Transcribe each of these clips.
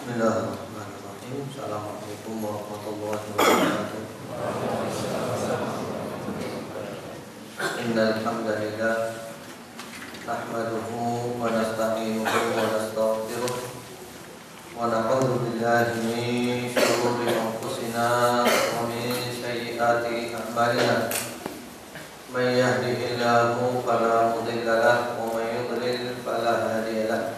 Bismillahirrahmanirrahim. Assalamualaikum warahmatullahi wabarakatuh. Innal hamdalillah nahmaduhu wa nasta'inuhu wa nastaghfiruh wa na'udzu billahi min shururi anfusina wa min sayyiati a'malina. May yahdihillahu fala mudilla lahu wa may yudlil fala hadiya lahu.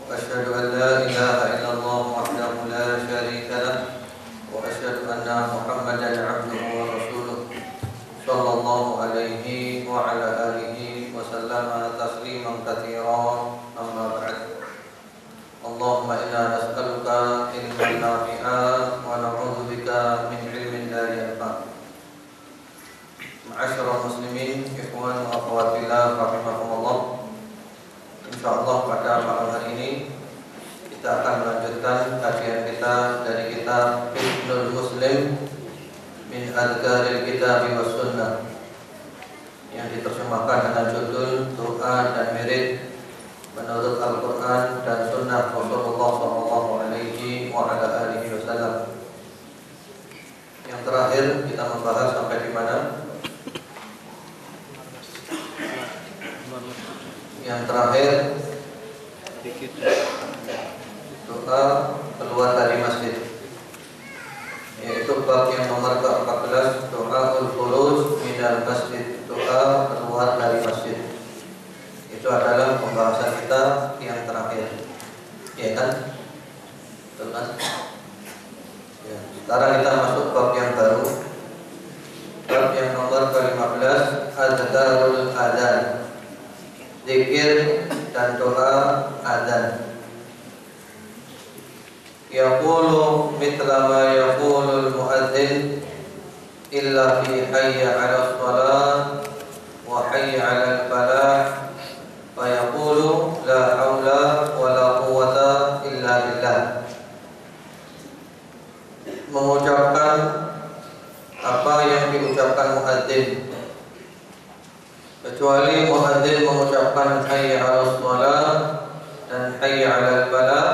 وأشهد أن لا إله إلا الله وحده لا شريك له وأشهد أن محمدا عبده ورسوله صلى الله عليه وعلى آله وسلم تسليما كثيرا أما بعد اللهم إنا نسألك علما نافعا ونعوذ بك من علم لا ينفع. Ma'asyiral muslimin, ikhwan wa akhwat fillah rahimakumullah. Insyaallah pada malam hari ini kita akan melanjutkan kajian kita dari kitab Hisnul Muslim min Adhkaril Kitab was Sunnah yang diterjemahkan dengan judul Doa dan Wirid menurut Al-Quran dan Sunnah Rasulullah sallallahu alaihi wa ala alihi wasallam. Yang terakhir kita membahas sampai di mana? Yang terakhir doa keluar dari masjid, yaitu bab yang nomor ke-14, doaul khuruj minal masjid, doa keluar dari masjid. Itu adalah pembahasan kita yang terakhir, ya kan? Betul kan? Ya. Sekarang kita masuk bab yang baru, bab yang nomor ke-15, Adhkarul Adzan, zikir dan doa adzan. Yaqulu mithla ma yaqulul muadzin illa fi hayya 'alas shalah wa hayya 'alal falah fa yaqulu la haula wa la quwwata illa billah. Mengucapkan apa yang diucapkan muadzin, kecuali muadzin mengucapkan hayya 'alas shalah dan hayya 'alal falah,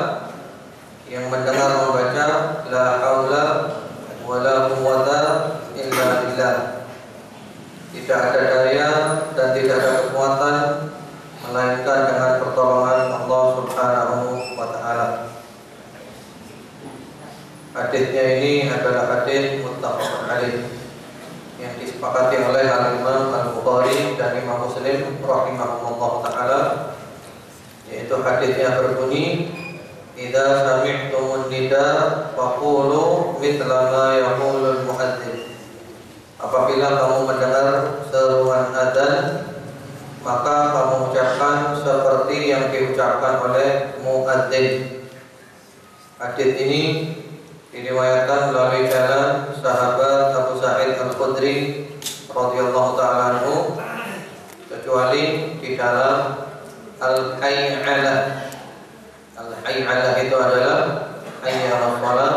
yang mendengar membaca la haula wa la quwwata illa billah, tidak ada daya dan tidak ada kekuatan melainkan dengan pertolongan Allah Subhanahu wa taala. Hadisnya ini adalah hadis muttafaqun alaih yang disepakati oleh Al-Imam Al-Bukhari dan Imam Muslim rahimahumullah ta'ala, yaitu hadisnya berbunyi, idza sami'tumun nida faqulu mithla ma yaqulul muadzin. Apabila kamu mendengar seruan adzan, maka kamu ucapkan seperti yang diucapkan oleh muadzin. Hadis ini diriwayatkan melalui jalan sahabat Abu Sa'id Al-Khudri radhiyallahu ta'ala anhu, kecuali di dalam Al-Hay'alah. Al-Hay'alah itu adalah hayya 'alas shalah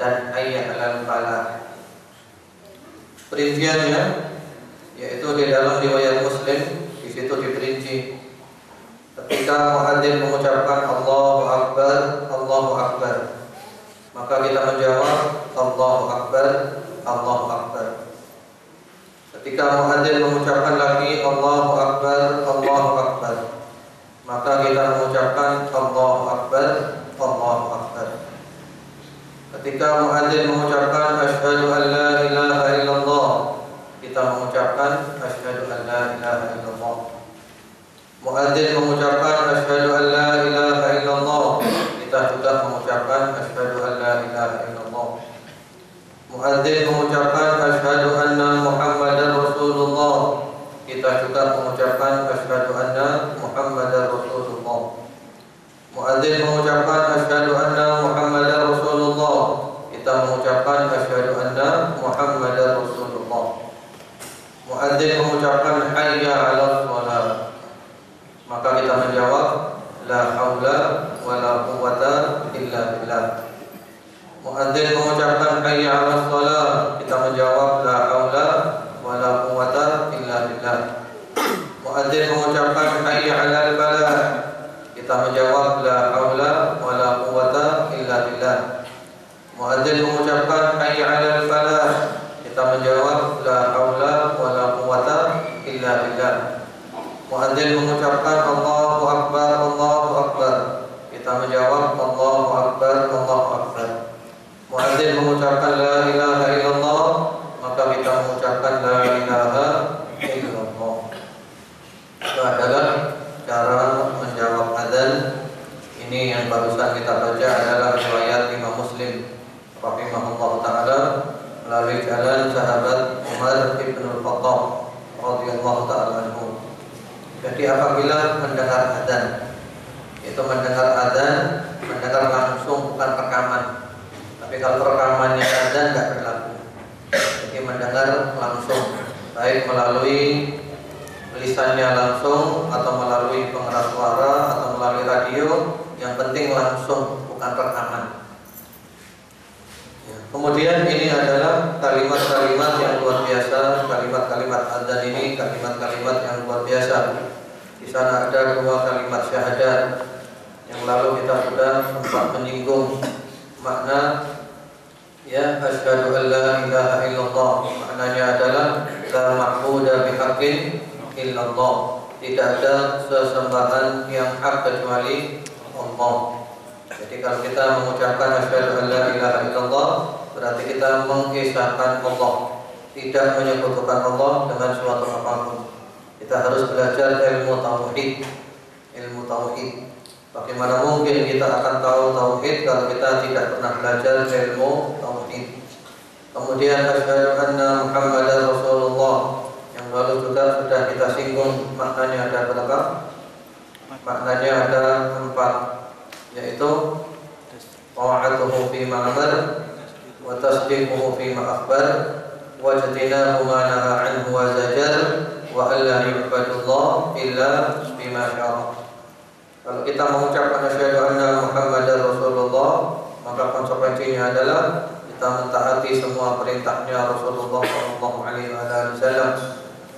dan hayya 'alal falah. Perinciannya yaitu di dalam riwayat Muslim, di situ diperinci ketika muadzin mengucapkan Allahu Akbar, Allahu Akbar, maka kita menjawab Allahu Akbar, Allahu Akbar. Ketika muadzin mengucapkan lagi Allahu Akbar, Allahu Akbar, maka kita mengucapkan Allahu Akbar, Allahu Akbar. Ketika muadzin mengucapkan asyhadu an la ilaha illallah, kita mengucapkan asyhadu an la ilaha illallah. Muadzin mengucapkan asyhadu an la ilaha illallah, kita juga mengucapkan asyhadu an la ilaha illallah. Muadzin mengucapkan asyhadu anna Muhammadar Rasulullah, kita juga mengucapkan asyhadu anna Muhammadar Rasulullah. Muadzin mengucapkan asyhadu anna Muhammadar Rasulullah, kita mengucapkan asyhadu anna Muhammadar Rasulullah. Muadzin mengucapkan hayya 'alas shalah, maka kita menjawab la haula wa la quwwata illa billah. Muadzin mengucapkan hayya 'alas shalah, kita menjawab la haula wa la quwwata illa billah. Muadzin mengucapkan hayya 'alal falah, kita menjawab la haula wa la quwwata jawab Allahu Akbar, Allahu Akbar. Muadzin mengucapkan la ilaha illallah, maka kita mengucapkan la ilaha illallah. Itu adalah cara menjawab adzan. Ini yang barusan kita baca adalah riwayat Imam Muslim rahimahullah taala melalui jalan sahabat Umar bin Khattab radhiyallahu taala anhu. Jadi apabila mendengar adzan, itu mendengar adzan, mendengar langsung, bukan rekaman. Tapi kalau rekamannya adzan tidak berlaku. Jadi mendengar langsung, baik melalui lisannya langsung atau melalui pengeras suara atau melalui radio, yang penting langsung, bukan rekaman. Ya. Kemudian ini adalah kalimat-kalimat yang luar biasa, kalimat-kalimat adzan ini kalimat-kalimat yang luar biasa. Di sana ada 2 kalimat syahadat yang lalu kita sudah sempat menyinggung makna ya asyhadu an la ilaha illallah. Maknanya adalah la ma'budu bihaqqin illallah. Tidak ada sesembahan yang hak kecuali Allah. Jadi kalau kita mengucapkan asyhadu an la ilaha illallah, berarti kita mengesahkan Allah, tidak menyekutukan Allah dengan suatu apapun. Kita harus belajar ilmu tauhid. Ilmu tauhid. Bagaimana mungkin kita akan tahu tauhid kalau kita tidak pernah belajar ilmu tauhid? Kemudian asyhadu anna Muhammadar Rasulullah, yang lalu juga sudah kita singgung maknanya ada berapa? Maknanya ada 4, yaitu ta'atuhu fi ma'amar wa tasdiquhu fi ma'akhbar wa jatinahu ma naha anhu wa zajar wa alla yu'badullah illa bima syara. Kalau kita mengucapkan asyhadu anna Muhammadar Rasulullah, maka konsekuensinya adalah kita mentaati semua perintahnya Rasulullah SAW.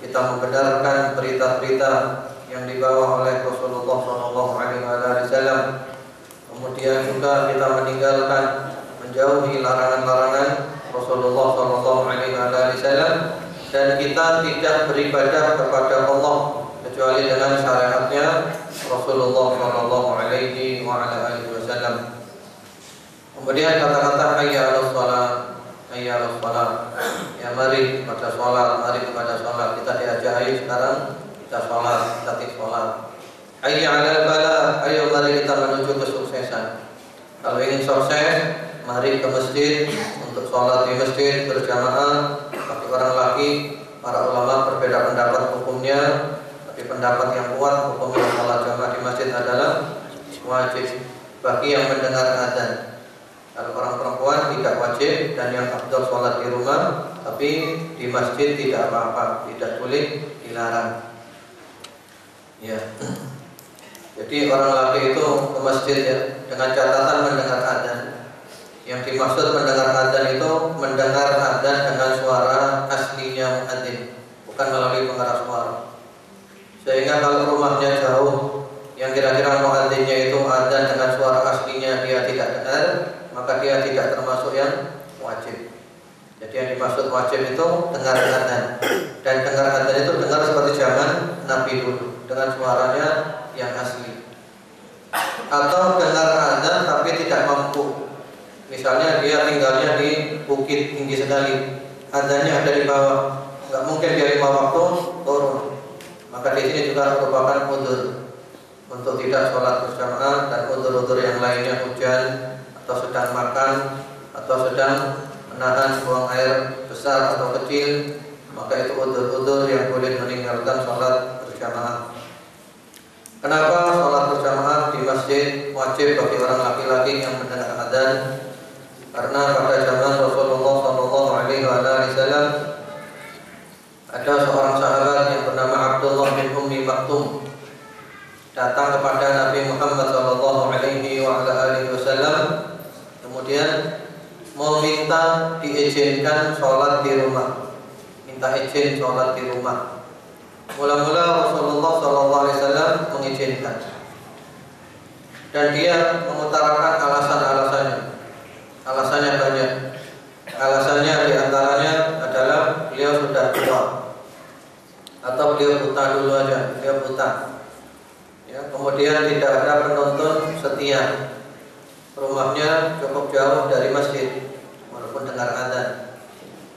Kita membenarkan berita-berita yang dibawa oleh Rasulullah SAW. Kemudian juga kita meninggalkan, menjauhi larangan-larangan Rasulullah SAW, dan kita tidak beribadah kepada Allah kecuali dengan syariatnya Rasulullah SAW. Kemudian kata-kata hayya 'alas shalah, hayya 'alas shalah. Ya mari kepada sholat, mari kepada sholat. Kita diajak ayo sekarang kita sholat, kita sholat. Hayya 'alal falah, ayo mari kita menuju kesuksesan. Kalau ingin sukses, mari ke masjid untuk sholat di masjid berjamaah. Bagi orang laki, para ulama berbeda pendapat hukumnya. Tapi pendapat yang kuat hukumnya sholat jamaah di masjid adalah wajib bagi yang mendengar adzan. Kalau orang perempuan tidak wajib, dan yang afdal sholat di rumah, tapi di masjid tidak apa-apa, tidak boleh, dilarang. Ya. Jadi orang laki itu ke masjid ya, dengan catatan mendengar adzan. Yang dimaksud mendengar adzan itu mendengar adzan dengan suara aslinya muadzin, bukan melalui pengeras suara. Sehingga kalau rumahnya jauh, yang kira-kira muadzinnya itu adzan dengan suara aslinya dia tidak dengar, maka dia tidak termasuk yang wajib. Jadi yang dimaksud wajib itu dengar adzan. Dan dengar adzan itu dengar seperti zaman Nabi dulu, dengan suaranya yang asli. Atau dengar adzan tapi tidak mampu. Misalnya dia tinggalnya di bukit tinggi sekali, adzannya ada di bawah, nggak mungkin dia 5 waktu turun. Maka di sini juga merupakan udzur untuk tidak sholat berjamaah, dan udzur-udzur yang lainnya, hujan atau sedang makan atau sedang menahan buang air besar atau kecil, maka itu udzur-udzur yang boleh meninggalkan sholat berjamaah. Kenapa sholat berjamaah di masjid wajib bagi orang laki-laki yang mendengar adzan? Karena pada zaman Rasulullah SAW ada seorang sahabat yang bernama Abdullah bin Ummi Maktum datang kepada Nabi Muhammad SAW, kemudian meminta diizinkan sholat di rumah, minta izin sholat di rumah. Mula-mula Rasulullah SAW mengizinkan, dan dia mengutarakan alasan-alasannya. Alasannya banyak. Alasannya diantaranya adalah beliau sudah tua, atau beliau buta dulu aja, beliau buta. Ya, kemudian tidak ada penuntun setia. rumahnya cukup jauh dari masjid walaupun dengar azan.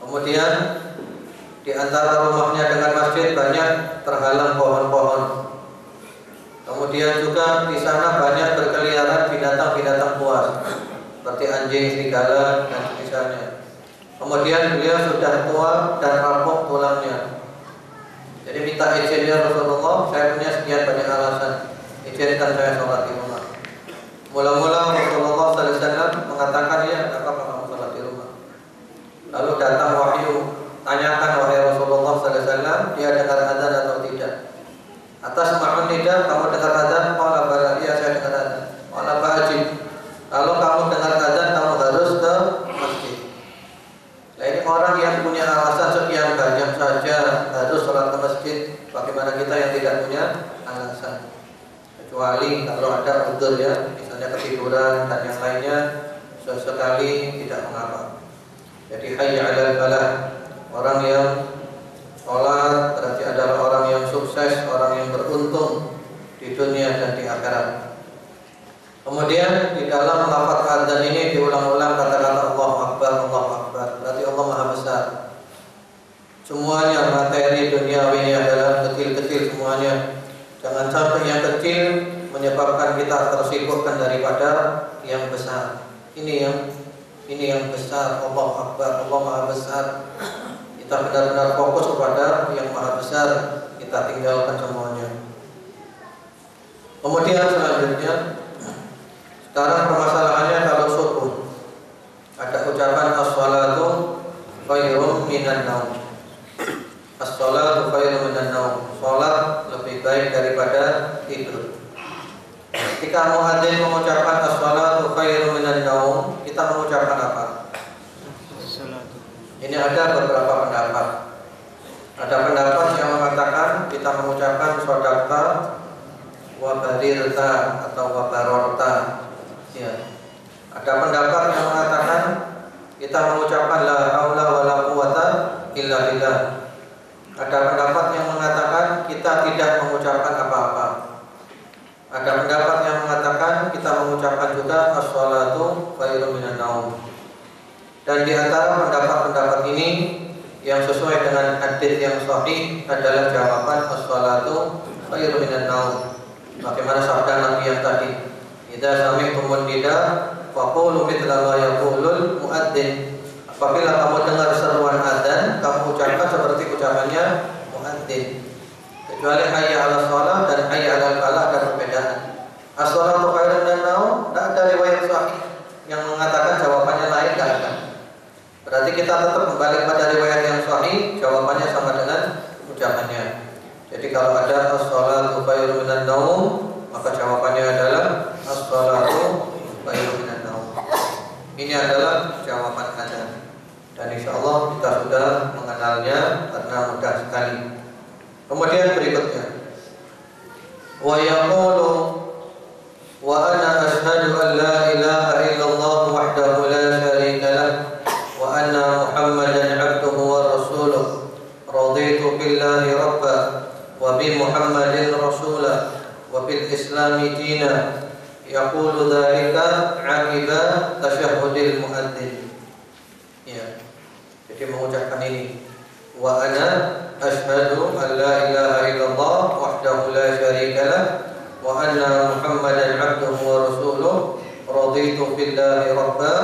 Kemudian di antara rumahnya dengan masjid banyak terhalang pohon-pohon. Kemudian juga di sana banyak berkeliaran binatang-binatang buas seperti anjing, serigala dan misalnya. Kemudian beliau sudah tua dan rapuh tulangnya. Jadi minta izin ya Rasulullah, saya punya sekian banyak alasan, izinkan saya sholat di rumah. Mula-mula Rasulullah SAW mengatakan, ya, apa kamu sholat di rumah? Lalu datang wahyu, tanyakan wahai Rasulullah SAW, dia dengar azan atau tidak? Atas ma'un tidak, kamu dengar azan? Qala bala, iya saya dengar azan. Qala fa'ajib. Kalau kamu dengar azan, kamu harus ke masjid. Nah, ini orang yang punya alasan sekian banyak saja harus sholat ke masjid. Bagaimana kita yang tidak punya alasan? Kecuali kalau ada udzur ya, misalnya ketiduran dan yang lainnya, sesekali tidak mengapa. Jadi hayya 'alal falah, orang yang sholat berarti adalah orang yang sukses, orang yang beruntung di dunia dan di akhirat. Kemudian di dalam lafaz adzan ini diulang-ulang kata-kata Allahu Akbar, Allahu Akbar. Berarti Allah Maha Besar. Semuanya materi duniawi ini adalah kecil-kecil semuanya. Jangan sampai yang kecil menyebabkan kita tersibukkan daripada yang besar. Ini yang besar, Allahu Akbar, Allah Maha Besar. Kita benar-benar fokus kepada yang Maha Besar, kita tinggalkan semuanya. Kemudian selanjutnya, sekarang permasalahannya kalau subuh ada ucapan as-salatu khairum minan naum. As-salatu khairum minan naum. Salat lebih baik daripada tidur. Ketika muadzin mengucapkan as-salatu khairum minan naum, kita mengucapkan apa? Ini ada beberapa pendapat. Ada pendapat yang mengatakan kita mengucapkan sodaqta wa barirta atau wa barorta. Ya. Ada pendapat yang mengatakan kita mengucapkan la haula wala quwata illa billah. Ada pendapat yang mengatakan kita tidak mengucapkan apa-apa. Ada pendapat yang mengatakan kita mengucapkan juga as-salatu khairum minan naum. Dan di antara pendapat-pendapat ini yang sesuai dengan hadis yang sahih adalah jawaban as-salatu khairum minan naum. Bagaimana sabda Nabi yang tadi, idza sami'tumun nida faqulu mithla ma yaqulul muadzin. Apabila kamu dengar seruan azan, kamu ucapkan seperti ucapannya muadzin. Kecuali hayya 'alas shalah dan hayya 'alal falah ada perbedaan. As-salatu khairum minan naum, tidak ada riwayat sahih yang mengatakan jawabannya lain, tidak ada. Berarti kita tetap kembali pada riwayat yang sahih, jawabannya sama dengan ucapannya. Jadi kalau ada as-salatu khairum minan naum, maka jawabannya adalah as-salatu khairum minan naum. Ini adalah jawaban adzan. Dan insyaallah kita sudah mengenalnya karena mudah sekali. Kemudian berikutnya, wa yaqulu wa ana ashhadu an la ilaha illallah wahdahu la syarika lah wa anna Muhammadan 'abduhu wa rasuluh raditu billahi rabba wa bi Muhammadin rasulah wa bil islami dina. Yaqulu dzalika 'aqiba tasyahhudil muadzin. Ya. Jadi mengucapkan ini, wa ana asyhadu an la ilaha illallah wahdahu la syarika lah wa anna Muhammadan 'abduhu wa rasuluh raditu billahi rabba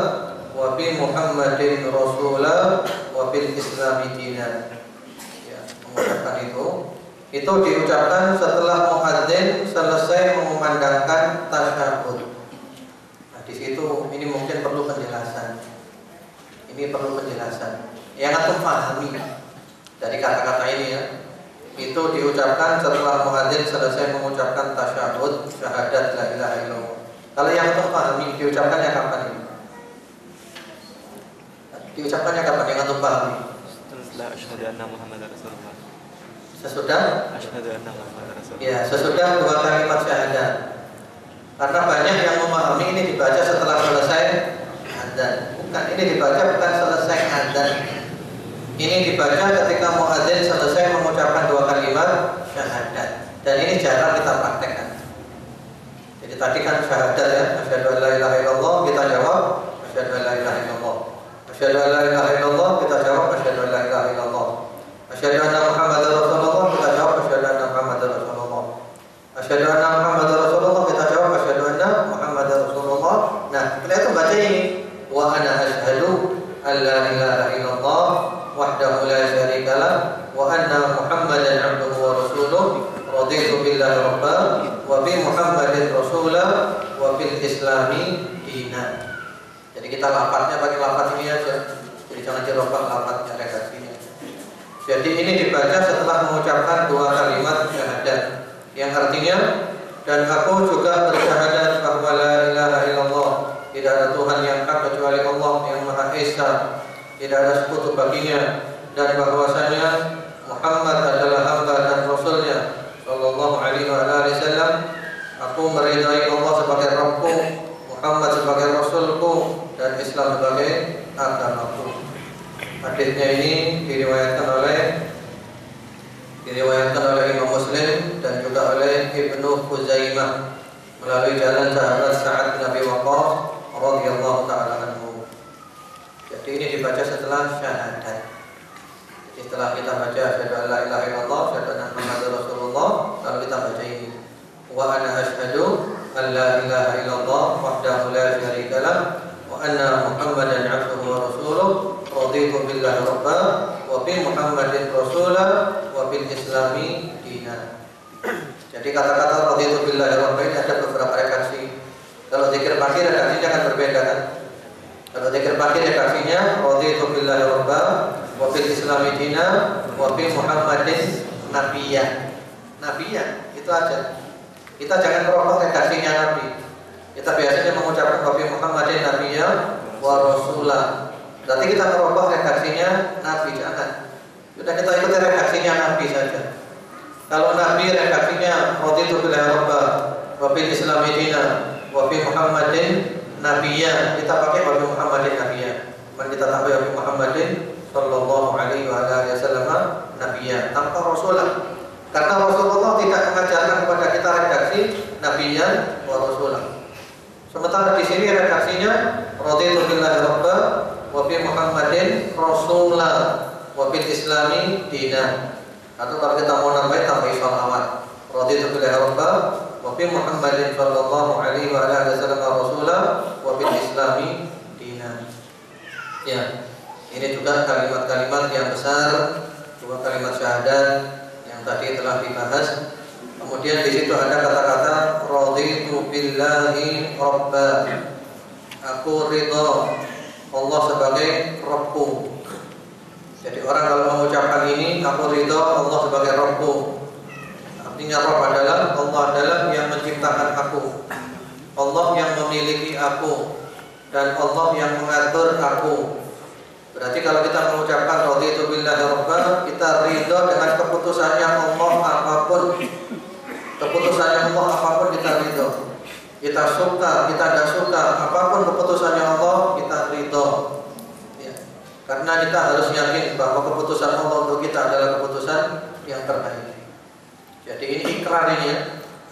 wa bi Muhammadin rasulah wa bil islami dina. Ya, mengucapkan itu diucapkan setelah muadzin selesai mengumandangkan tasyahud. Nah, di situ ini mungkin perlu penjelasan. Ini perlu penjelasan. Yang antum pahami dari kata-kata ini ya, itu diucapkan setelah muadzin selesai mengucapkan tasyahud syahadat la ilaha illallah. Kalau yang antum pahami diucapkannya kapan ini? Diucapkannya kapan yang antum pahami? Setelah asyhadu anna Muhammadar Rasulullah. Sesudah Asyhadu anna Muhammadar Rasulullah. ya, sesudah dua kalimat syahadat. Karena banyak yang memahami ini dibaca setelah selesai adzan. Bukan, ini dibaca bukan selesai adzan. Ini dibaca ketika muadzin selesai mengucapkan dua kalimat syahadat. Dan ini jarang kita praktekkan. Jadi tadi kan syahadat ya, asyhadu an la ilaha illallah, kita kita jawab asyhadu an la ilaha illallah. Asyhadu an la ilaha illallah, kita jawab asyhadu an la ilaha illallah. Asyhadu anna Muhammadar Rasulullah, kita jawab asyhadu anna Muhammadar Rasulullah. Asyhadu anna Muhammadar Rasulullah, kita jawab asyhadu anna Muhammadar Rasulullah. Nah, kita itu baca ini wa ana asyhadu an la ilaha illallah wahdahu la syarika lah wa anna Muhammadan abduhu wa rasuluh raditu billahi rabba wa bi Muhammadin rasulah wa bil islami dina. Jadi kita lafadznya pakai lafadz ini aja. Jadi jangan dirubah lafadznya, redaksinya. Jadi ini dibaca setelah mengucapkan dua kalimat syahadat yang artinya dan aku juga bersyahadat bahwa la ilaha illallah, tidak ada Tuhan yang hak kecuali Allah yang Maha Esa, tidak ada sekutu baginya, dan bahwasanya Muhammad adalah hamba dan rasulnya sallallahu alaihi wasallam. Aku meridai Allah sebagai Rabbku, Muhammad sebagai rasulku, dan Islam sebagai agamaku. Hadisnya ini diriwayatkan oleh Imam Muslim dan juga oleh Ibnu Khuzaimah melalui jalan sahabat Sa'ad bin Abi Waqqas radhiyallahu taala anhu. Jadi ini dibaca setelah syahadat. Jadi setelah kita baca asyhadu an la ilaha illallah, asyhadu anna Muhammadar Rasulullah, lalu kita baca ini wa ana asyhadu an la ilaha illallah wahdahu la syarika lah wa anna Muhammadan abduhu wa rasuluh raditu billahi rabba wa bi Muhammadin rasulah wa bil islami dina. Jadi kata-kata raditu billahi rabba ini ada beberapa redaksi. Kalau zikir pagi redaksinya akan berbeda kan? Kalau zikir pagi redaksinya raditu billahi rabba wa bil islami dina wa bi Muhammadin nabiyyan. Nabiyyan itu aja. Kita jangan merubah redaksinya Nabi. Kita biasanya mengucapkan wa bi Muhammadin nabiyyan wa rasulah. Berarti kita merubah redaksinya Nabi, jangan. Sudah kita ikuti redaksinya Nabi saja. Kalau Nabi redaksinya raditu billahi rabba wa bil islami dina wa bi Muhammadin nabiyyan, kita pakai wa bi Muhammadin nabiyyan. Kita tambah wa bi Muhammadin sallallahu alaihi wasallam nabiyyan tanpa rasulah. Karena Rasulullah tidak mengajarkan kepada kita redaksi nabiyyan wa rasulah. Sementara di sini redaksinya raditu billahi rabba wa bi Muhammadin rasulah wa bil islami dina. Atau kalau kita mau nambahin tambah shalawat. Raditu billahi rabba wa bi Muhammadin sallallahu alaihi wasallam rasulah wa bil islami dina. Ya. Ini juga kalimat-kalimat yang besar, dua kalimat syahadat yang tadi telah dibahas. Kemudian di situ ada kata-kata raditu billahi rabba. Aku ridha Allah sebagai Rabbku. Jadi orang kalau mengucapkan ini, aku ridha Allah sebagai Rabbku. Artinya Rabb adalah Allah adalah yang menciptakan aku, Allah yang memiliki aku, dan Allah yang mengatur aku. Berarti kalau kita mengucapkan raditu billahi rabba, kita ridha dengan keputusannya Allah apapun. Keputusannya Allah apapun kita ridha. Kita suka, kita tidak suka, apapun keputusannya Allah kita ridha. Ya. Karena kita harus yakin bahwa keputusan Allah untuk kita adalah keputusan yang terbaik. Jadi ini ikrar ini ya.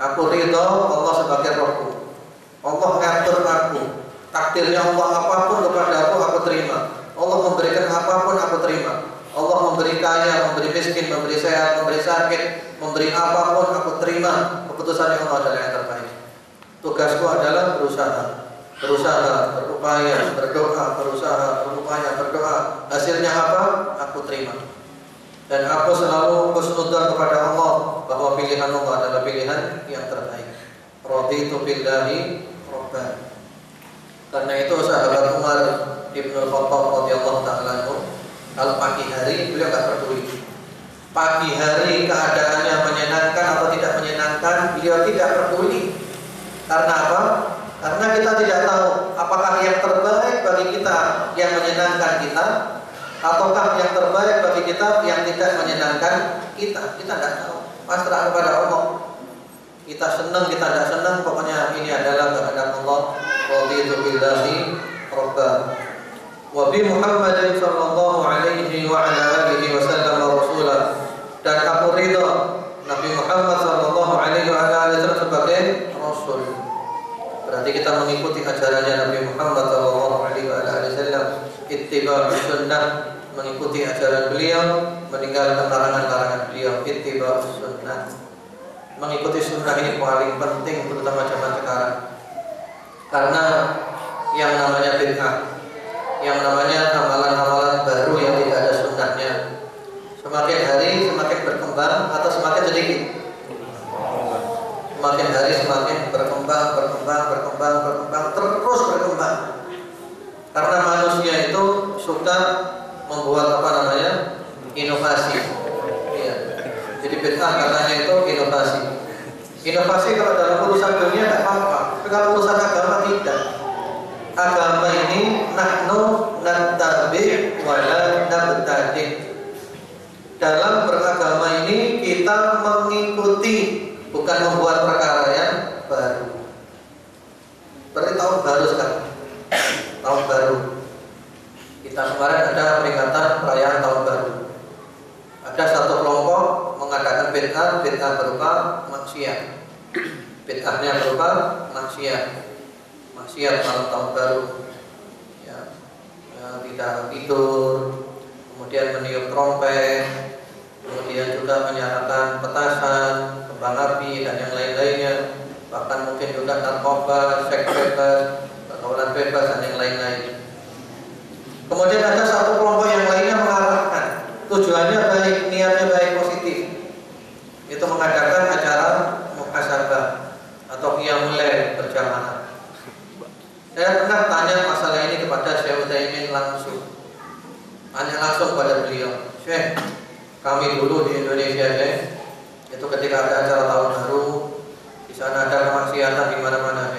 Aku ridha Allah sebagai Rabbku. Allah ngatur aku. Takdirnya Allah apapun kepada aku terima. Allah memberikan apapun aku terima. Allah memberi kaya, memberi miskin, memberi sehat, memberi sakit, memberi apapun aku terima. Keputusannya Allah adalah yang terbaik. Tugasku adalah berusaha, berupaya, berdoa, berusaha, berupaya, berdoa. Hasilnya apa? Aku terima. Dan aku selalu husnudzan kepada Allah bahwa pilihan Allah adalah pilihan yang terbaik. Raditu billahi rabban. Karena itu sahabat Umar Ibnu Khattab radhiyallahu taala anhu, kalau pagi hari beliau enggak peduli. Pagi hari keadaannya menyenangkan atau tidak menyenangkan, beliau tidak peduli. Karena apa? Karena kita tidak tahu apakah yang terbaik bagi kita yang menyenangkan kita, ataukah yang terbaik bagi kita yang tidak menyenangkan kita. Kita tidak tahu. Pasrah kepada Allah. Kita senang, kita tidak senang, pokoknya ini adalah kehendak Allah. Raditu billahi rabba wa bi Muhammadin sallallahu alaihi wa ala alihi wasallam rasulah. Dan aku ridha Nabi Muhammad sallallahu alaihi wa ala alihi wasallam sebagai rasul. Berarti kita mengikuti ajarannya Nabi Muhammad ittiba' sunnah, mengikuti ajaran beliau, meninggalkan larangan-larangan beliau. Ittiba' sunnah, mengikuti sunnah ini paling penting, terutama zaman sekarang. Karena yang namanya bid'ah, yang namanya amalan-amalan baru yang tidak ada sunnahnya, semakin hari semakin berkembang atau semakin sedikit? Semakin hari semakin berkembang, terus berkembang. Karena manusia itu suka membuat inovasi. Ya. Jadi bid'ah katanya itu inovasi. Inovasi kalau dalam urusan dunia tidak apa-apa, tapi kalau urusan agama tidak. Agama ini nahnu nattabi' wa la nabtadi'. Dalam beragama ini kita mengikuti, bukan membuat perkara yang baru. Berarti tahun baru sekarang. Tahun baru. Kita kemarin ada peringatan perayaan tahun baru. Ada satu kelompok mengadakan bid'ah berupa maksiat. Bid'ahnya berupa maksiat malam tahun baru. Ya, tidak tidur, kemudian meniup trompet, kemudian juga menyalakan petasan, kembang api dan yang lain-lainnya. Bahkan mungkin juga narkoba, seks bebas, pergaulan bebas dan yang lain-lain. Kemudian ada satu kelompok yang lainnya mengarahkan, tujuannya baik, niatnya baik, positif. Itu mengadakan acara muhasabah atau qiyamul lail berjamaah. Saya pernah tanya masalah ini kepada Syekh Utsaimin langsung. Tanya langsung pada beliau, Syekh, kami dulu di Indonesia, itu ketika ada acara tahun baru, di sana ada kemaksiatan di mana-mana,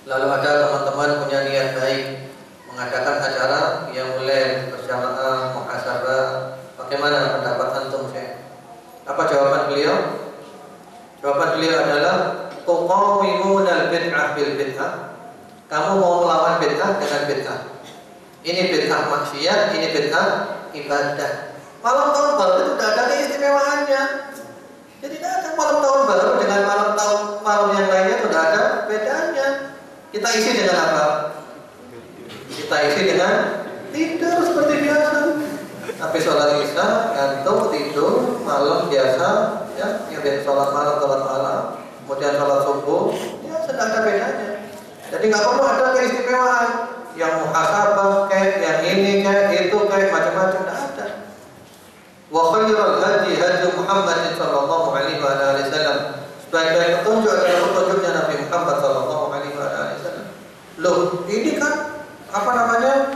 lalu ada teman-teman punya niat baik mengadakan acara yang mulai berjamaah muhasabah. Bagaimana pendapat antum, Syekh? Apa jawaban beliau? Jawaban beliau adalah tuqawimunal bid'ah bil bid'ah. Kamu mau melawan bid'ah dengan bid'ah. Ini bid'ah maksiat, ini bid'ah ibadah. Malam tahun baru itu tidak ada keistimewaannya. Jadi tidak ada malam tahun baru dengan malam yang lainnya, tidak ada bedanya. Kita isi dengan apa? Kita isi dengan tidur seperti biasa. Tapi sholat isya, ngantuk, tidur, malam biasa, ya, sholat malam, kemudian sholat subuh, ya tidak ada bedanya. Jadi nggak perlu ada keistimewaan yang muhasabah kayak yang ini kayak itu kayak macam-macam, tidak ada. Wa khairul hadi hadi Muhammad sallallahu alaihi wasallam. Sebaik-baik petunjuk adalah petunjuknya Nabi Muhammad sallallahu alaihi wasallam. Loh, ini kan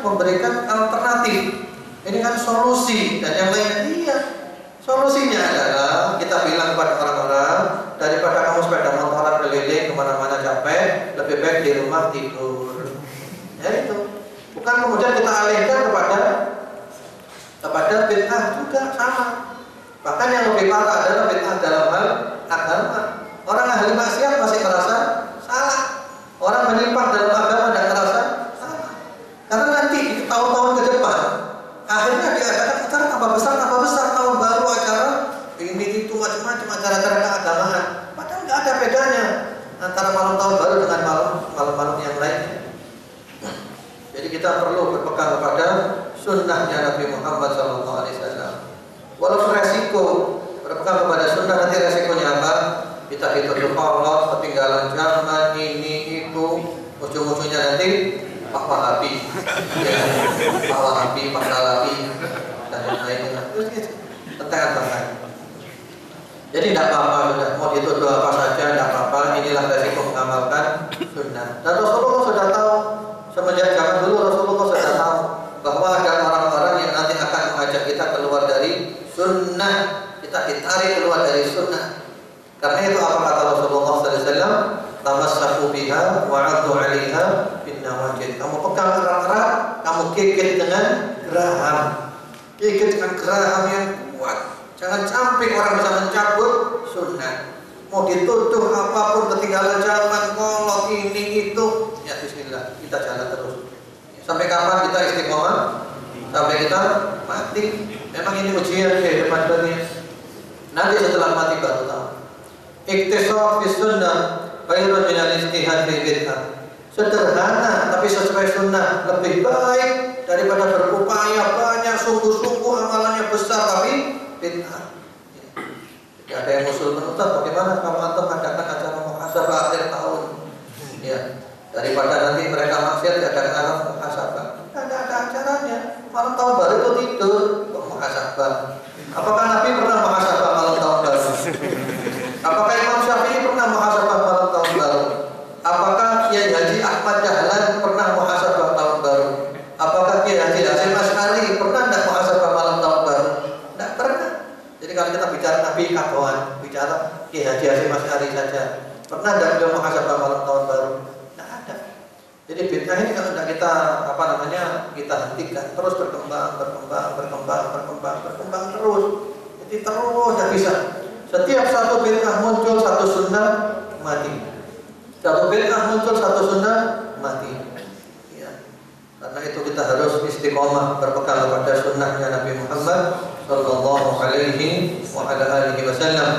memberikan alternatif. Ini kan solusi dan yang lainnya. Iya. Solusinya adalah kita bilang kepada orang-orang, daripada kamu sepeda motoran keliling kemana-mana capek, lebih baik di rumah tidur. Ya itu. Bukan kemudian kita alihkan kepada bid'ah juga sama. Bahkan yang lebih parah adalah bid'ah dalam hal agama. Orang ahli maksiat masih merasa salah. Orang menyimpang dalam agama dan merasa salah. Karena nanti di tahun-tahun ke depan akhirnya diadakan acara tambah besar tahun baru, acara ini itu macam-macam acara-acara keagamaan. Padahal nggak ada bedanya antara malam tahun baru dengan malam-malam yang lainnya. Jadi kita perlu berpegang kepada sunnahnya Nabi Muhammad SAW. Walaupun resiko berpegang kepada sunnah, nanti resikonya apa? Kita dituduh Allah, ketinggalan zaman, ini itu, ujung-ujungnya nanti Pak Wahabi, Pak Wahabi, Pak Salafi, dan yang lainnya. Terus gitu, tentangan. Jadi tidak apa-apa, mau dituduh apa saja, tidak apa-apa. Inilah resiko mengamalkan sunnah. Dan Rasulullah sudah tahu, semenjak zaman dulu Rasulullah sudah tahu bahwa ada orang-orang yang nanti akan mengajak kita keluar dari sunnah, kita ditarik keluar dari sunnah. Karena itu apa kata Rasulullah SAW? Tamassaku biha wa 'addu 'alaiha bin nawajid. Kamu pegang erat-erat, kamu gigit dengan geraham. Gigit dengan geraham yang kuat. Jangan sampai orang bisa mencabut sunnah. Mau dituduh apapun, ketinggalan zaman, kolot ini itu, ya bismillah, kita jalan terus. Sampai kapan kita istiqomah? Sampai kita mati. Memang ini ujian di depan dunia. Nanti setelah mati baru tahu. Iktisaf bis sunnah khairun min al-ijtihad fi bid'ah. sederhana tapi sesuai sunnah lebih baik daripada berupaya banyak sungguh-sungguh amalannya besar tapi bid'ah. Jadi ada yang usul Ustaz, bagaimana kalau antum adakan acara muhasabah akhir tahun? Ya, daripada nanti mereka maksiat diadakan acara muhasabah. Ada acaranya. Malam tahun baru itu tidur kok muhasabah. Apakah Nabi pernah muhasabah malam tahun baru? Apakah Imam Syafi'i pernah muhasabah malam tahun baru? Apakah Kiai Haji Ahmad Dahlan pernah muhasabah tahun baru? Apakah Kiai Haji Hasyim Asy'ari pernah tidak muhasabah malam tahun baru? Tidak pernah. Jadi kalau kita bicara Nabi Katoan, bicara Kiai Haji Hasyim Asy'ari saja, pernah tidak beliau muhasabah malam tahun baru? Tidak ada. Jadi bid'ah ini kalau tidak kita kita hentikan, terus berkembang terus. Jadi terus tidak bisa. Setiap satu bid'ah muncul, satu sunnah mati. Satu bid'ah muncul, satu sunnah mati. Ya. Karena itu kita harus istiqomah berpegang kepada sunnahnya Nabi Muhammad Sallallahu Alaihi Wasallam.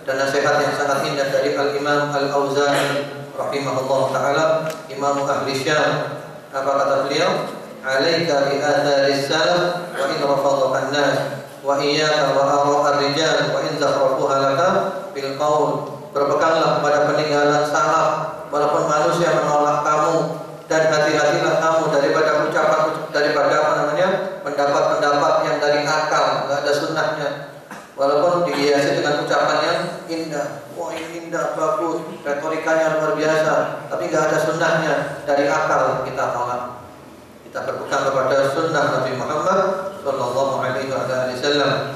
Dan nasihat yang sangat indah dari Al-Imam Al-Auza'i rahimahullah ta'ala, Imam Ahli Syam. Apa kata beliau? Alaika bi atharis salaf wa in rafadaka an-nas wa iyyaka wa ara'a ar-rijal wa in zakhrafuha laka bil qaul. Berpeganglah kepada peninggalan salaf walaupun manusia menolak kamu, dan hati-hatilah kamu daripada pendapat-pendapat yang dari akal, enggak ada sunnahnya. Walaupun dihiasi dengan ucapan yang indah, wah ini indah, bagus, retorikanya luar biasa, tapi enggak ada sunnahnya, dari akal kita tolak. Kita berpegang kepada sunnah Nabi Muhammad Sallallahu Alaihi Wasallam.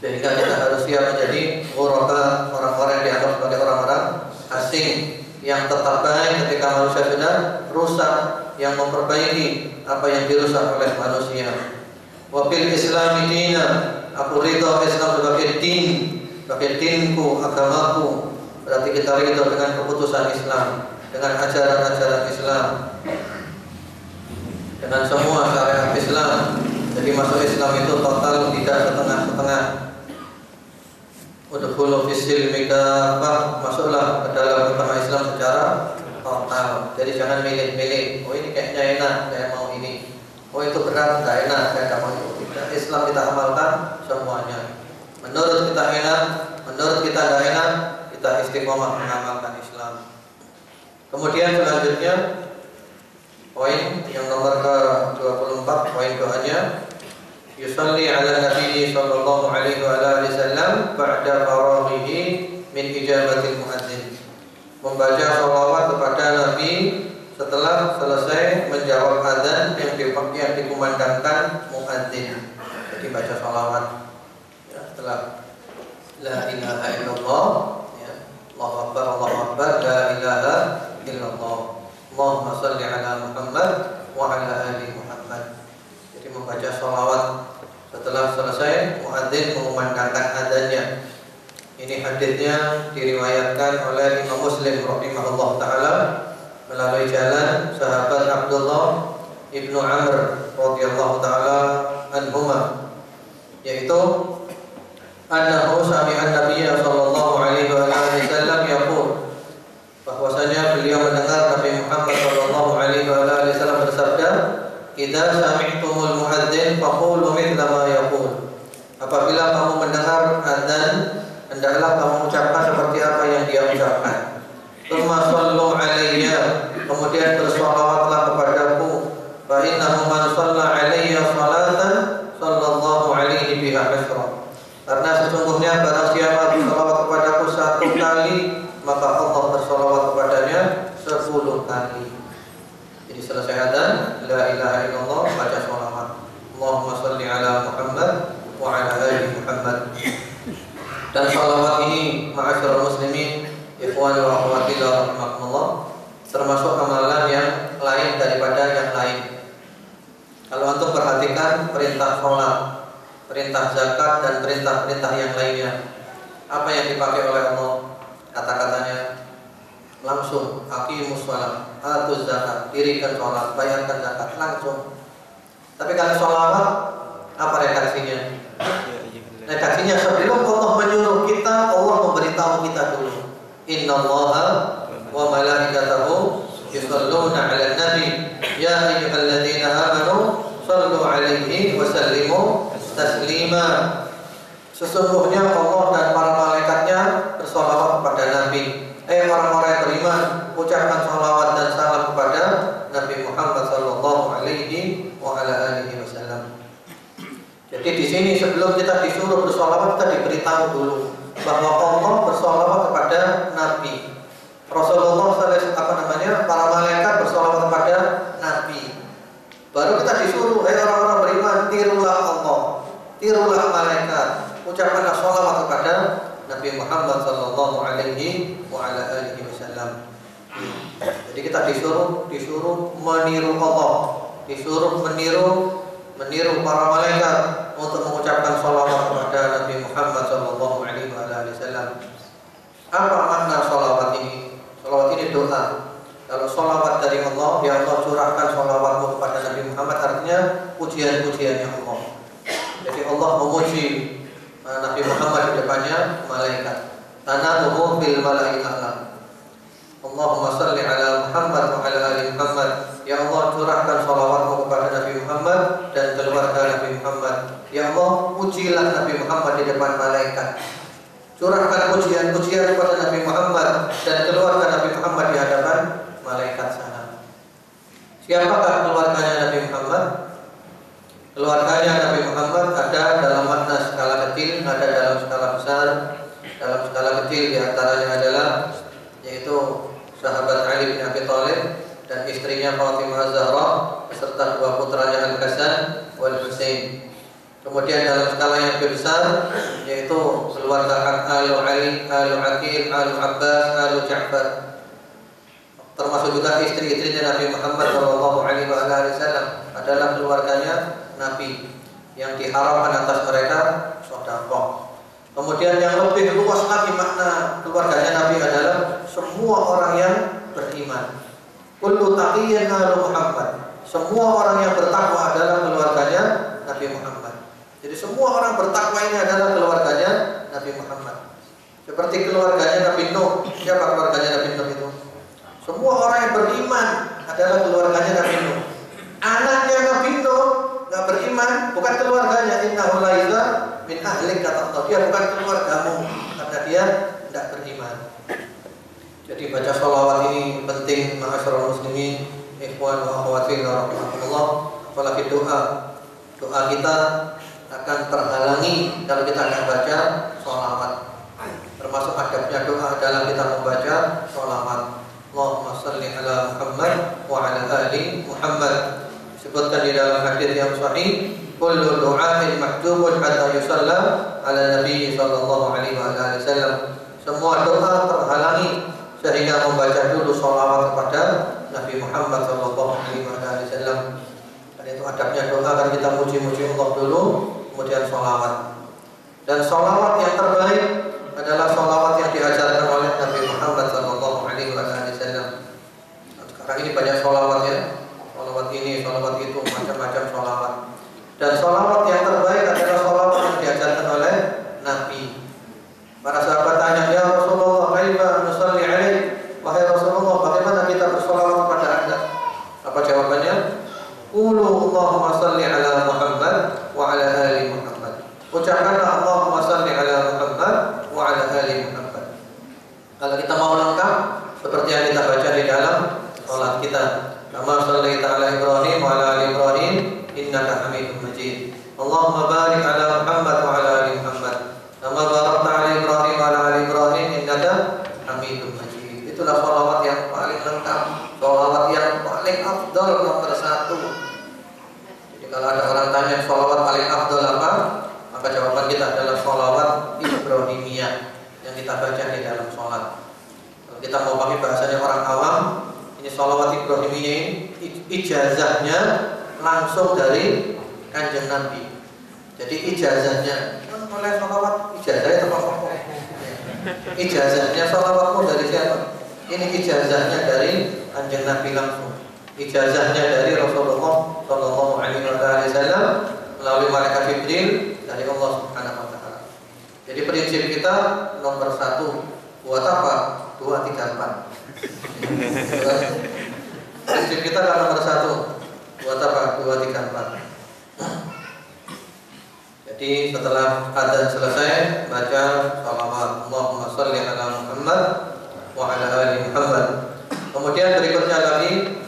Sehingga kita harus siap menjadi ghuraba, orang-orang yang dianggap sebagai orang-orang asing, yang tetap baik ketika manusia sudah rusak, yang memperbaiki apa yang dirusak oleh manusia. Wa bil Islami dina, aku ridho Islam sebagai din, sebagai dinku, agamaku. Berarti kita ridho dengan keputusan Islam, dengan ajaran-ajaran Islam, dengan semua syariat Islam. Jadi masuk Islam itu total, tidak setengah-setengah. Udkhulu fis-silmi kafah, masuklah ke dalam agama Islam secara total. Jadi jangan milih-milih. Oh ini kayaknya enak, saya mau ini. Oh itu berat, tidak enak, saya tidak mau itu. Islam kita amalkan semuanya. Menurut kita enak, menurut kita tidak enak, kita istiqomah mengamalkan Islam. Kemudian selanjutnya poin yang nomor ke-24, poin doanya. Yusalli ala Nabi sallallahu alaihi wasallam ba'da faraghihi min ijabatil muadzin. Membaca shalawat kepada Nabi setelah selesai menjawab azan yang dikumandangkan muadzin. Jadi baca shalawat ya, setelah la ilaha illallah ya, Allahu akbar Allahu akbar, la ilaha illallah, Allahumma shalli ala Muhammad wa ala ali Muhammad. Jadi membaca sholawat setelah selesai muadzin mengumandangkan adzannya. Ini hadisnya diriwayatkan oleh Imam Muslim rahimahullah taala melalui jalan sahabat Abdullah ibnu Amr radhiyallahu taala anhuma, yaitu annahu sami'a an-nabiy sallallahu alaihi wasallam yaqul, bahwasanya beliau mendengar Nabi Muhammad sallallahu alaihi wasallam bersabda, idza sami'tumul muadzin faqulu mithla ma yaqul. Apabila kamu mendengar azan, hendaklah kamu ucapkan seperti apa yang dia ucapkan. Tsumma shallu alayya, kemudian bersolawatlah kepadaku. Fa innahu man shalla alayya salatan sallallahu alaihi biha asyra. Karena sesungguhnya barang siapa bersolawat kepadaku satu kali, maka Allah bersolawat kepadanya 10 kali. Jadi selesai adzan, la ilaha illallah, baca sholawat. Allahumma shalli ala Muhammad wa ala ali Muhammad. Dan sholawat ini ma'asyiral muslimin, ikhwan wa akhwati rahimakumullah, termasuk amalan yang lain daripada yang lain. Kalau antum perhatikan perintah sholat, perintah zakat dan perintah-perintah yang lainnya, apa yang dipakai oleh Allah? Kata-katanya langsung, aqimus shalah, atuz zakat, dirikan sholat, bayarkan zakat, langsung. Tapi kalau sholawat, apa redaksinya? Redaksinya sebelum Allah menyuruh kita, Allah memberitahu kita dulu. Innallaha wa malaikatahu yusalluna 'alan nabi ya ayyuhalladzina amanu sallu 'alaihi wa sallimu taslima. Sesungguhnya Allah dan para malaikatnya bersolawat kepada Nabi. Orang-orang yang beriman, ucapkan salawat dan salam kepada Nabi Muhammad sallallahu alaihi wa ala alihi wasallam. Jadi di sini sebelum kita disuruh bersolawat, kita diberitahu dulu bahwa Allah bersolawat kepada Nabi. Rasulullah para malaikat bersolawat kepada Nabi. Baru kita disuruh, orang-orang beriman, tirulah Allah, tirulah malaikat, ucapkanlah salawat kepada Nabi Muhammad sallallahu alaihi wa ala alihi wasallam. Jadi kita disuruh meniru Allah, disuruh meniru para malaikat untuk mengucapkan salawat kepada Nabi Muhammad sallallahu alaihi wa ala alihi wasallam. Apa makna salawat ini? Salawat ini doa. Kalau salawat dari Allah, ya Allah curahkan salawatmu kepada Nabi Muhammad, artinya pujian-pujiannya Allah. Jadi Allah memuji Nabi Muhammad di depannya malaikat. Tanaduhu bil malaikah. Allahumma salli ala Muhammad wa ala ali Muhammad. Ya Allah curahkan salawatmu kepada Nabi Muhammad dan keluarga Nabi Muhammad. Ya Allah pujilah Nabi Muhammad di depan malaikat. Curahkan pujian-pujian kepada Nabi Muhammad dan keluarga Nabi Muhammad di hadapan malaikat sana. Siapakah keluarganya Nabi Muhammad? Keluarganya Nabi Muhammad ada dalam makna skala kecil, ada dalam skala besar. Dalam skala kecil diantaranya adalah yaitu sahabat Ali bin Abi Thalib dan istrinya Fatimah Zahra beserta dua putranya Al-Hasan wal Husain. Kemudian dalam skala yang lebih besar yaitu keluarga Alu Ali, Alu Aqil, Alu Abbas, Alu Ja'far. Termasuk juga istri-istrinya Nabi Muhammad SAW adalah keluarganya Nabi yang diharapkan atas mereka sedekah. Kemudian yang lebih luas lagi makna keluarganya Nabi adalah semua orang yang beriman. Kullu taqiyyin alu Muhammad. Semua orang yang bertakwa adalah keluarganya Nabi Muhammad. Jadi semua orang bertakwa ini adalah keluarganya Nabi Muhammad. Seperti keluarganya Nabi Nuh. Siapa keluarganya Nabi Nuh itu? Semua orang yang beriman adalah keluarganya Nabi Nuh. Anaknya Nabi Nuh nggak beriman, bukan keluarganya. Innahu laisa min ahlik, kata Allah. Dia bukan keluargamu karena dia tidak beriman. Jadi baca sholawat ini penting, ma'asyiral muslimin, ikhwan wa akhwati rahimakumullah. Apalagi doa kita akan terhalangi kalau kita tidak baca sholawat. Termasuk adabnya doa adalah kita membaca sholawat. Allahumma salli ala Muhammad wa ala ali Muhammad. Disebutkan di dalam hadis yang sahih, kullu du'ain mahdubun hatta yusalla ala Nabi sallallahu alaihi wasallam. Semua doa terhalangi sehingga membaca dulu sholawat kepada Nabi Muhammad sallallahu alaihi wasallam. Dan itu adabnya doa, kan kita muji-muji Allah dulu, kemudian sholawat. Dan sholawat yang terbaik adalah sholawat yang diajarkan oleh Nabi Muhammad sallallahu alaihi wasallam. Sekarang ini banyak sholawat ya. Sholawat ini, sholawat itu, macam-macam sholawat. Dan sholawat yang terbaik adalah sholawat yang diajarkan oleh Nabi. Para sahabat tanya, ya Rasulullah, kaifa nusalli alaik? Wahai Rasulullah, bagaimana kita bersolawat kepada Anda? Apa jawabannya? Qulu Allahumma salli ala Muhammad wa ala ali Muhammad. Ucapkanlah Allahumma salli ala Muhammad wa ala ali Muhammad. Kalau kita mau lengkap seperti yang kita baca di dalam salat kita. Kama shallaita ala Ibrahim wa ala ali Ibrahim innaka Hamidum Majid. Allahumma barik ala Muhammad wa ala ali Muhammad. Kama barakta ala Ibrahim wa ala ali Ibrahim innaka Hamidum Majid. Itulah sholawat yang paling lengkap, sholawat yang paling afdal, nomor 1. Jadi kalau ada orang tanya sholawat paling afdal apa, maka jawaban kita adalah sholawat Ibrahimiyah yang kita baca di dalam sholat. Kalau kita mau pakai bahasanya orang awam, ini sholawat Ibrahimiyah ini ijazahnya langsung dari Kanjeng Nabi. Jadi ijazahnya oleh sholawat, ijazahnya termasuk ijazahnya sholawatmu dari siapa? Ini ijazahnya dari Kanjeng Nabi langsung. Ijazahnya dari Rasulullah Sallallahu Alaihi Wasallam melalui malaikat Jibril dari Allah Subhanahu Wa Taala. Jadi prinsip kita nomor 1, buat apa? 2, 3, 4. prinsip kita kan nomor 1. Buat apa? 2, 3, 4. Jadi setelah adzan selesai baca salawat Allahumma shalli ala Muhammad wa ala ali Muhammad. Kemudian berikutnya lagi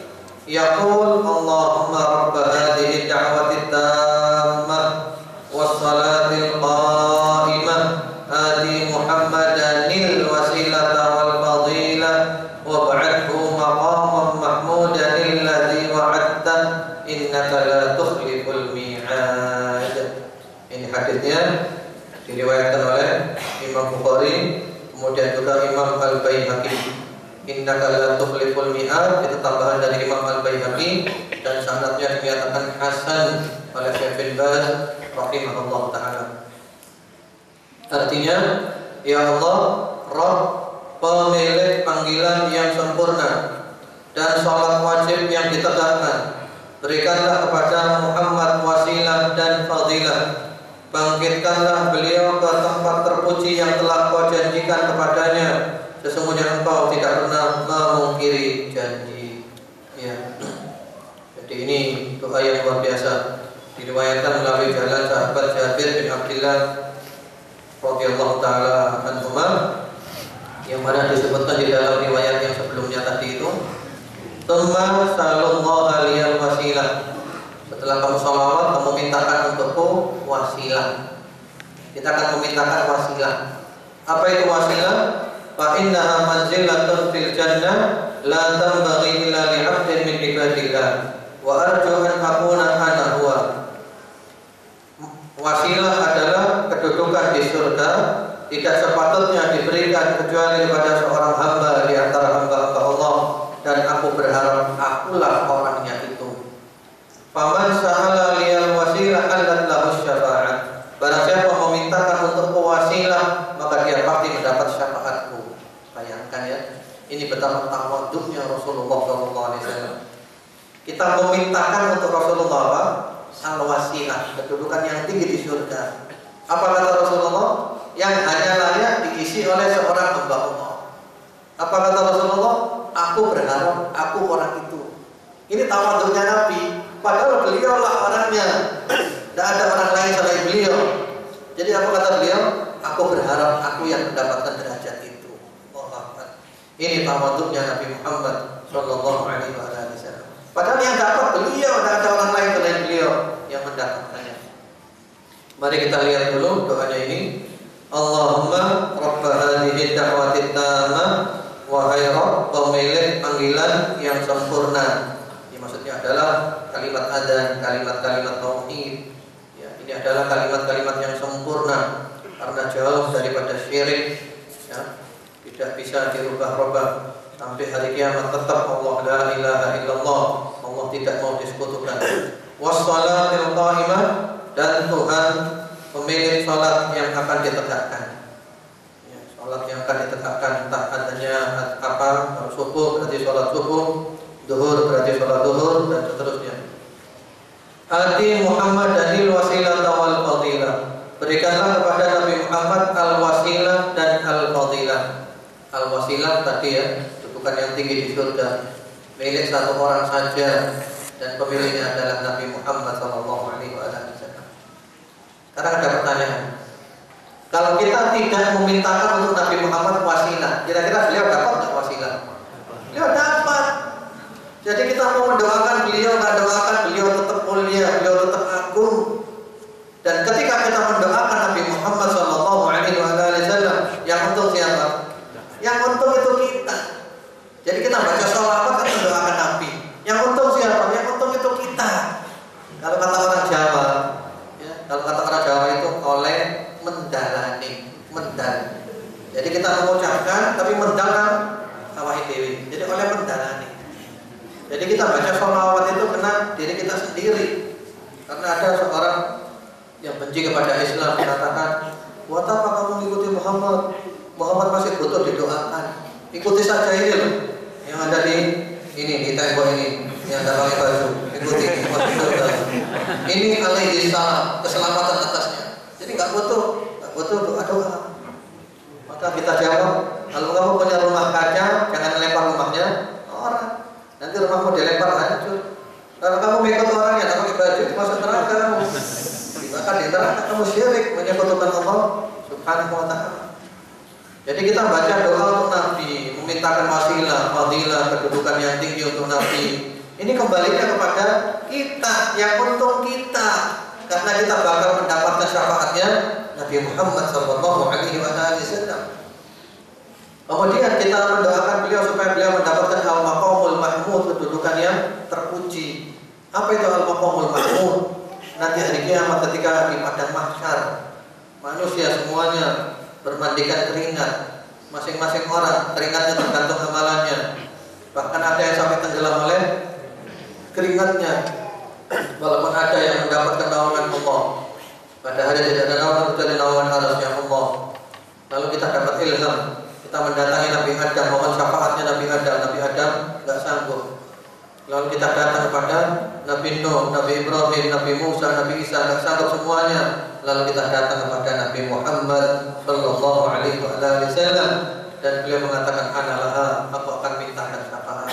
yaqul Allahumma rabb hadhihi da'wati tammah was salatil qa'imah ati Muhammadanil wasilata wal fadilah wa ba'athu maqaman mahmudan alladhi wa'adta innaka la tukhliful mi'ad. Ini hadisnya diriwayatkan oleh Imam Bukhari, kemudian juga Imam Al-Baihaqi. Innaka la tukhliful mi'ad itu tambahan dari Imam Al-Baihaqi dan sanadnya dinyatakan hasan oleh Syekh bin Baz rahimahullah taala. Artinya, ya Allah, Rabb pemilik panggilan yang sempurna dan salat wajib yang ditegakkan, berikanlah kepada Muhammad wasilah dan fadilah. Bangkitkanlah beliau ke tempat terpuji yang telah kau janjikan kepadanya. Sesungguhnya engkau tidak pernah memungkiri janji. Ya. Jadi ini doa yang luar biasa. Diriwayatkan melalui jalan sahabat Jabir bin Abdullah radhiyallahu taala anhuma, yang mana disebutkan di dalam riwayat yang sebelumnya tadi itu. Tsumma sallallahu alaihi wasilah. Setelah kamu sholawat, kamu mintakan untukku wasilah. Kita akan memintakan wasilah. Apa itu wasilah? Fa innaha manzilatun fil jannah la tanbaghi illa li 'abdin min ibadillah wa arju an akuna ana huwa. Wasilah adalah kedudukan di surga, tidak sepatutnya diberikan kecuali kepada seorang hamba di antara hamba-hamba Allah, dan aku berharap akulah orangnya itu. Faman sa'ala liyal wasilah allat lahu syafa'at. Barang siapa memintakan untukku wasilah, maka dia pasti mendapat syafaatku. Bayangkan ya, ini betapa tawaduknya Rasulullah SAW. Kita memintakan untuk Rasulullah apa? Al-wasilah, kedudukan yang tinggi di surga. Apa kata Rasulullah? Yang hanya layak diisi oleh seorang hamba Allah. Apa kata Rasulullah? Aku berharap aku orang itu. Ini tawaduknya Nabi. Padahal beliau lah orangnya, tidak ada orang lain selain beliau. Jadi apa kata beliau? Aku berharap aku yang mendapatkan derajat itu. Ini tawaduknya Nabi Muhammad Sallallahu Alaihi Wasallam. Padahal yang dapat beliau, tidak ada orang lain selain beliau yang mendapatkannya. Mari kita lihat dulu doanya ini. Allahumma Rabb hadhihi da'wati tammah, wahai Rabb pemilik panggilan yang sempurna. Maksudnya adalah kalimat adzan, kalimat-kalimat tauhid. Ya, ini adalah kalimat-kalimat yang sempurna karena jauh daripada syirik. Ya, tidak bisa dirubah-rubah sampai hari kiamat. Tetap Allah la ilaha illallah, Allah tidak mau disekutukan. Wassalatil qa'imah, dan Tuhan pemilik salat yang akan ditegakkan. Ya, salat yang akan ditegakkan, entah adanya apa, subuh berarti salat subuh, zuhur berarti sholat zuhur, dan seterusnya. Ati Muhammadanil wasilata wal fadilah. Berikanlah kepada Nabi Muhammad al-wasilah dan al-fadilah. Al-wasilah tadi ya, kedudukan yang tinggi di surga, milik satu orang saja, dan pemiliknya adalah Nabi Muhammad SAW. Sekarang ada pertanyaan. Kalau kita tidak memintakan untuk Nabi Muhammad wasilah, kira-kira beliau dapat nggak wasilah? Beliau dapat. Jadi kita mau mendoakan beliau, nggak doakan beliau tetap mulia, beliau tetap agung. Dan ketika kita mendoakan Nabi Muhammad SAW, yang untung siapa? Yang untung itu kita. Jadi kita baca sholawat kan mendoakan Nabi. Yang untung siapa? Yang untung itu kita. Kalau kata orang Jawa, ya, kalau kata orang Jawa itu oleh mendalani, mendal. Jadi kita mengucapkan, tapi mendalam awake dewi. Jadi oleh mendalani. Jadi kita baca sholawat itu kena diri kita sendiri. Karena ada seorang yang benci kepada Islam mengatakan, buat apa kamu mengikuti Muhammad? Muhammad masih butuh didoakan. Ikuti saja ini loh, yang ada di tembok ini, yang ada pakai baju. Ikuti. Ini alaihi salam, keselamatan atasnya. Jadi nggak butuh doa. Maka kita jawab, kalau kamu punya rumah kaca, jangan lempar rumahnya orang. Nanti rumahmu dilempar kamu ikut orangnya, tak pakai baju masuk neraka kamu. Bahkan di neraka kamu syirik menyekutukan Allah Subhanahu wa taala. Jadi kita baca doa untuk Nabi, memintakan wasilah, fadilah, kedudukan yang tinggi untuk Nabi. Ini kembalinya kepada kita, yang untung kita, karena kita bakal mendapatkan syafaatnya Nabi Muhammad SAW. Kemudian kita mendoakan beliau supaya beliau mendapatkan al-maqamul mahmud, kedudukan yang terpuji. Apa itu al-maqamul mahmud? Nanti hari kiamat ketika di padang mahsyar, manusia semuanya bermandikan keringat, masing-masing orang keringatnya tergantung amalannya. Bahkan ada yang sampai tenggelam oleh keringatnya, walaupun ada yang mendapatkan naungan Allah. Padahal tidak ada naungan kecuali naungan arasnya Allah. Lalu kita dapat ilham, kita mendatangi Nabi Adam, mohon syafaatnya Nabi Adam. Nabi Adam nggak sanggup. Lalu kita datang kepada Nabi Nuh, Nabi Ibrahim, Nabi Musa, Nabi Isa, nggak sanggup semuanya. Lalu kita datang kepada Nabi Muhammad Sallallahu Alaihi Wasallam, dan beliau mengatakan, Analah, aku akan mintakan syafaat.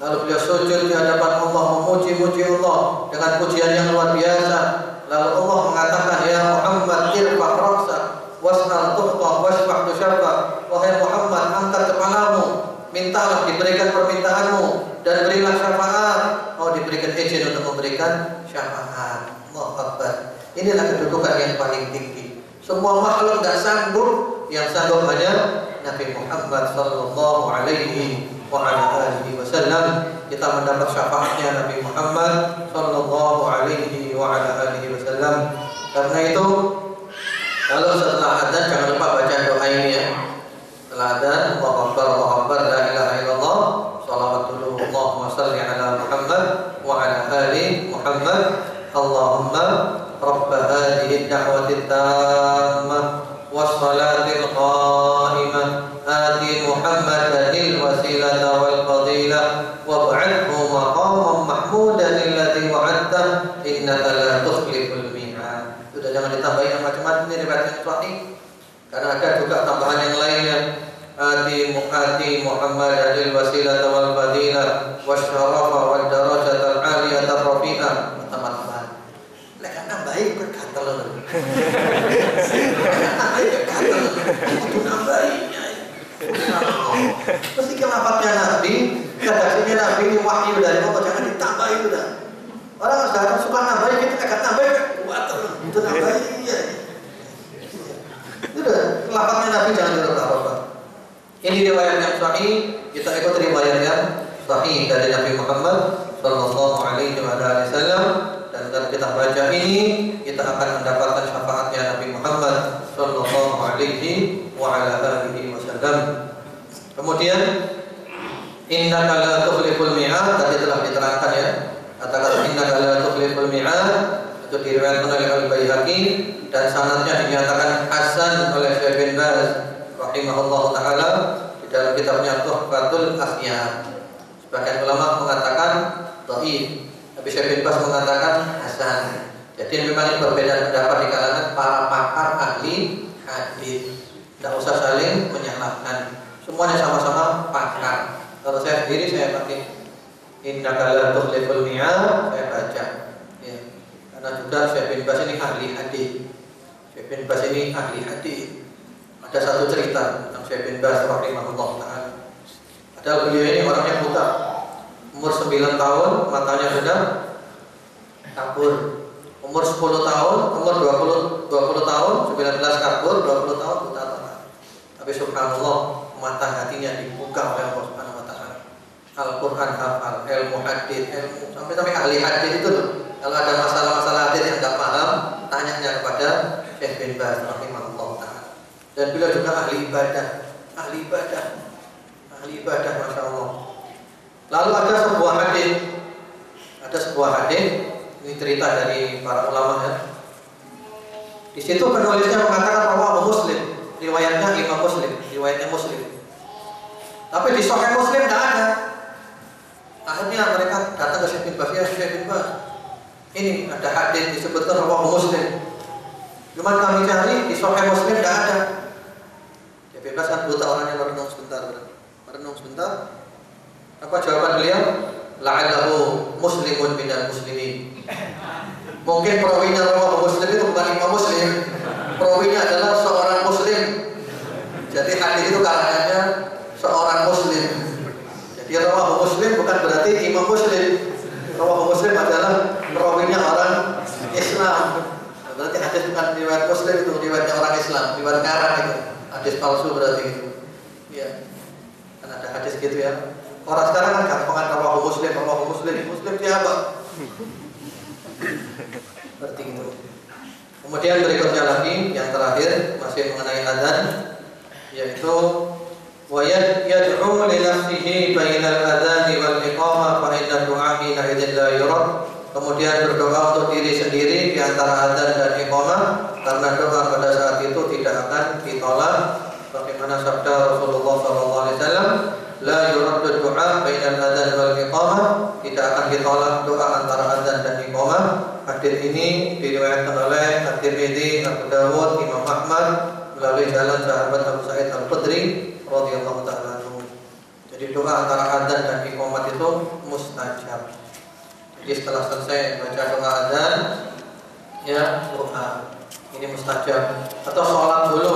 Lalu beliau sujud di hadapan Allah, memuji-muji Allah dengan pujian yang luar biasa. Lalu Allah mengatakan, Ya Muhammad, irfa' ra'sak, was'al tu'ta, wasfah tusyaffa. Wahai Muhammad, angkat kepalamu, mintalah diberikan permintaanmu, dan berilah syafaat. Mau diberikan izin untuk memberikan syafaat. Allahu Akbar. Inilah kedudukan yang paling tinggi. Semua makhluk tidak sanggup, yang sanggup hanya Nabi Muhammad Sallallahu Alaihi Wasallam. Kita mendapat syafaatnya Nabi Muhammad Sallallahu Alaihi Wasallam. Karena itu, kalau setelah adzan jangan lupa baca doa ini ya. Setelah adzan, Allahu Akbar, la ilaha illallah, shalawat dulu, Allahumma salli ala Muhammad wa ala ali Muhammad. Allahumma rabb hadhihi ad-da'wati at-tammah was-salatil qa'imah ati Muhammadan al-wasilata wal fadilah wab'athhu maqaman mahmudan alladhi wa'adtahu innaka la tukhliful mi'ad. Sudah, jangan ditambahin macam-macam, ini riwayat yang sahih. Karena ada juga tambahan yang lainnya. Ati Muhammadan al-wasilata wal fadilah wasyarafa wad darajata al-'aliyata ar-rafi'ah. Teman-teman, lek nambahin berkata loh. Mesti kelafatnya Nabi, redaksinya Nabi, ini wahyu dari Allah, jangan ditambahin udah. Orang sudah suka nambahin, kita agak nambahin, buat itu nambahin ya. Itu udah, kelafatnya Nabi jangan dirubah-rubah. Ini riwayat yang sahih, kita ikut riwayat yang sahih dari Nabi Muhammad Sallallahu Alaihi Wasallam. Dan kalau kita baca ini, kita akan mendapatkan syafaatnya Nabi Muhammad Sallallahu Alaihi Wasallam. Kemudian, innaka la tukhliful mi'ad, tadi telah diterangkan ya. Kata-kata innaka la tukhliful mi'ad itu diriwayatkan oleh Al-Baihaqi dan sanadnya dinyatakan hasan oleh Syekh bin Baz rahimahullah taala di dalam kitabnya Tuhfatul Asyan. Sebagian ulama mengatakan dhaif, tapi Syekh bin Baz mengatakan hasan. Jadi memang ini perbedaan pendapat di kalangan para pakar ahli hadis. Tidak usah saling menyalahkan. Semuanya sama-sama pakar. Kalau saya sendiri saya pakai innaka la tukhliful mi'ad, saya baca. Ya. Karena juga Syekh bin Baz ini ahli hadis. Syekh bin Baz ini ahli hadis. Ada satu cerita tentang Syekh bin Baz rahimahullah taala. Padahal beliau ini orangnya buta. Umur 9 tahun matanya sudah kabur. Umur 10 tahun, umur 20 tahun, 19 kabur, 20 tahun buta total. Tapi subhanallah, mata hatinya dibuka oleh Allah Subhanahu wa taala. Al-Qur'an hafal, ilmu hadis, ilmu sampai ahli hadis itu loh. Kalau ada masalah-masalah hadis yang enggak paham, tanyanya kepada Syekh bin Baz rahimahullah taala. Dan beliau juga ahli ibadah, Masya Allah. Lalu ada sebuah hadis, ini cerita dari para ulama ya. Di situ penulisnya mengatakan bahwa Muslim, riwayatnya Imam Muslim, riwayatnya Muslim. Tapi di Sahih Muslim tidak ada. Akhirnya mereka datang ke Syekh bin Baz, ya Syekh bin Baz, ini ada hadis disebutkan bahwa Muslim. Cuma kami cari di Sahih Muslim tidak ada. Syekh bin Baz kan buta orangnya, merenung sebentar. Apa jawaban beliau? la'allahu muslimun minal muslimin. Mungkin perawinya rawahu Muslim itu bukan Imam Muslim, perawinya adalah seorang muslim. Jadi hadis itu karangannya seorang muslim. Jadi rawahu Muslim bukan berarti Imam Muslim. Rawahu Muslim adalah perawinya orang Islam. Berarti hadis bukan riwayat Muslim, itu riwayatnya orang Islam, riwayat karang itu. Hadis palsu berarti itu. Iya. Kan ada hadis gitu ya. Orang sekarang kan gampangan rawahu Muslim, rawahu Muslim. Muslim siapa? Seperti itu. Kemudian berikutnya lagi yang terakhir masih mengenai adzan, yaitu wa yad'u li nafsihi bainal adzan wal iqamah fa inna du'a hina idzin la yurad. Kemudian berdoa untuk diri sendiri di antara adzan dan iqamah, karena doa pada saat itu tidak akan ditolak. Bagaimana sabda Rasulullah SAW, la yuraddu du'a bainal adzan wal iqamah, tidak akan ditolak doa antara adzan dan iqamah. Hadis ini diriwayatkan oleh At-Tirmidzi, Abu Dawud, Imam Ahmad melalui jalan sahabat Abu Sa'id Al-Khudri radhiyallahu ta'ala anhu. Jadi doa antara adzan dan iqamah itu mustajab. Jadi setelah selesai baca doa adzan, ya doa ini mustajab. Atau sholat dulu,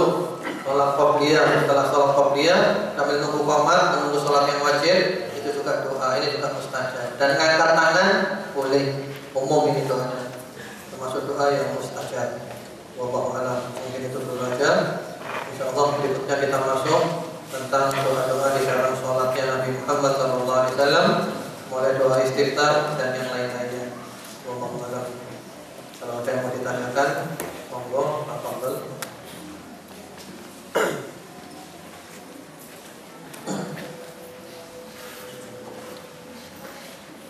sholat qobliyah, setelah sholat qobliyah sambil nunggu qomat, menunggu sholat yang wajib, itu juga doa, ini juga mustajab. Dan ngangkat tangan boleh, umum ini doanya, termasuk doa yang mustajab. Wallahu a'lam. Mungkin itu dulu aja. Insyaallah berikutnya kita masuk tentang doa-doa di dalam sholatnya Nabi Muhammad SAW, mulai doa istiftah dan yang lain-lainnya. Wallahu a'lam. Kalau ada yang mau ditanyakan, monggo, tafadhol.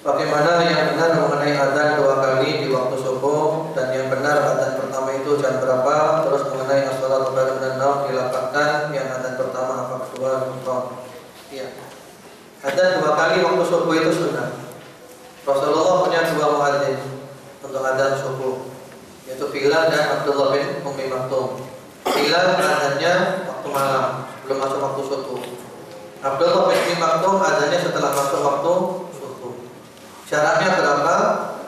Bagaimana yang benar mengenai adzan 2 kali di waktu subuh, dan yang benar adzan pertama itu jam berapa? Terus mengenai as-shalatu khairun minan naum dilafazkan, yang adzan pertama apa kedua? Iya. Adzan 2 kali waktu subuh itu sunnah. Rasulullah punya 2 muadzin untuk adzan subuh, yaitu Bilal dan Abdullah bin Ummi Maktum. Bilal adzannya waktu malam, belum masuk waktu subuh. Abdullah bin Ummi Maktum adzannya setelah masuk waktu subuh. Syaratnya berapa?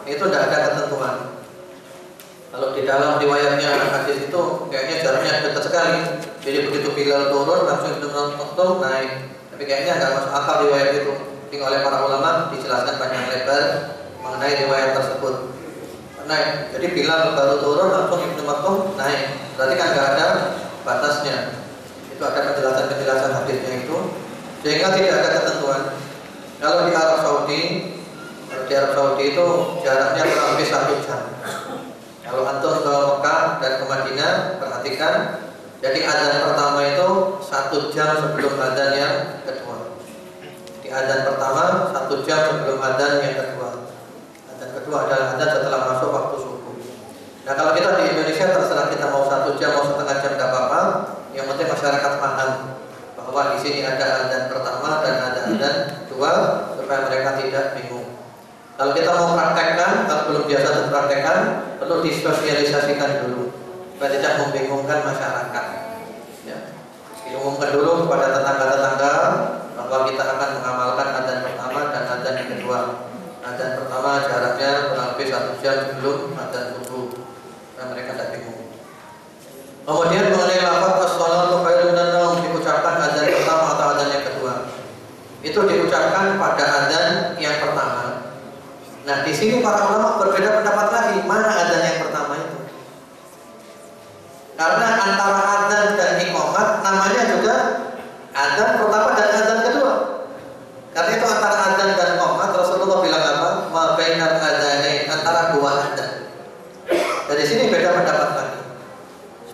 Itu tidak ada ketentuan. Kalau di dalam riwayatnya hadis itu kayaknya jaraknya dekat sekali. Jadi begitu Bilal turun langsung Ibnu Maktum naik. Tapi kayaknya nggak masuk akal riwayat itu. Tapi oleh para ulama dijelaskan panjang lebar mengenai riwayat tersebut. Naik. Jadi Bilal baru turun langsung Ibnu Maktum naik. Berarti kan nggak ada batasnya. Itu ada penjelasan-penjelasan hadisnya itu. Sehingga tidak ada ketentuan. Kalau di Arab Saudi itu jaraknya kurang lebih 1 jam. Kalau antum ke Mekah dan ke Madinah, perhatikan, jadi adzan pertama itu 1 jam sebelum adzan yang kedua. Di adzan pertama 1 jam sebelum adzan yang kedua. Adzan kedua adalah adzan setelah masuk waktu subuh. Nah, kalau kita di Indonesia terserah kita mau 1 jam mau setengah jam tidak apa-apa. Yang penting masyarakat paham bahwa di sini ada adzan pertama dan ada adzan kedua, supaya mereka tidak bingung. Kalau kita mau praktekkan, kalau belum biasa untuk praktekkan, perlu disosialisasikan dulu supaya tidak membingungkan masyarakat. Ya. Diumumkan dulu kepada tetangga-tetangga bahwa kita akan mengamalkan adzan pertama dan adzan yang kedua. Adzan pertama jaraknya kurang lebih 1 jam sebelum adzan subuh, supaya mereka tidak bingung. Kemudian mengenai lafaz as-shalatu khairun minan naum diucapkan adzan pertama atau adzan yang kedua. Itu diucapkan pada adzan yang pertama. Nah, di sini para ulama berbeda pendapat lagi, mana adzan yang pertama itu. Karena antara adzan dan iqamah namanya juga adzan pertama dan adzan kedua. Karena itu antara adzan dan iqamah Rasulullah bilang apa? Ma bainal adzanain, antara 2 adzan. Dari sini beda pendapat lagi.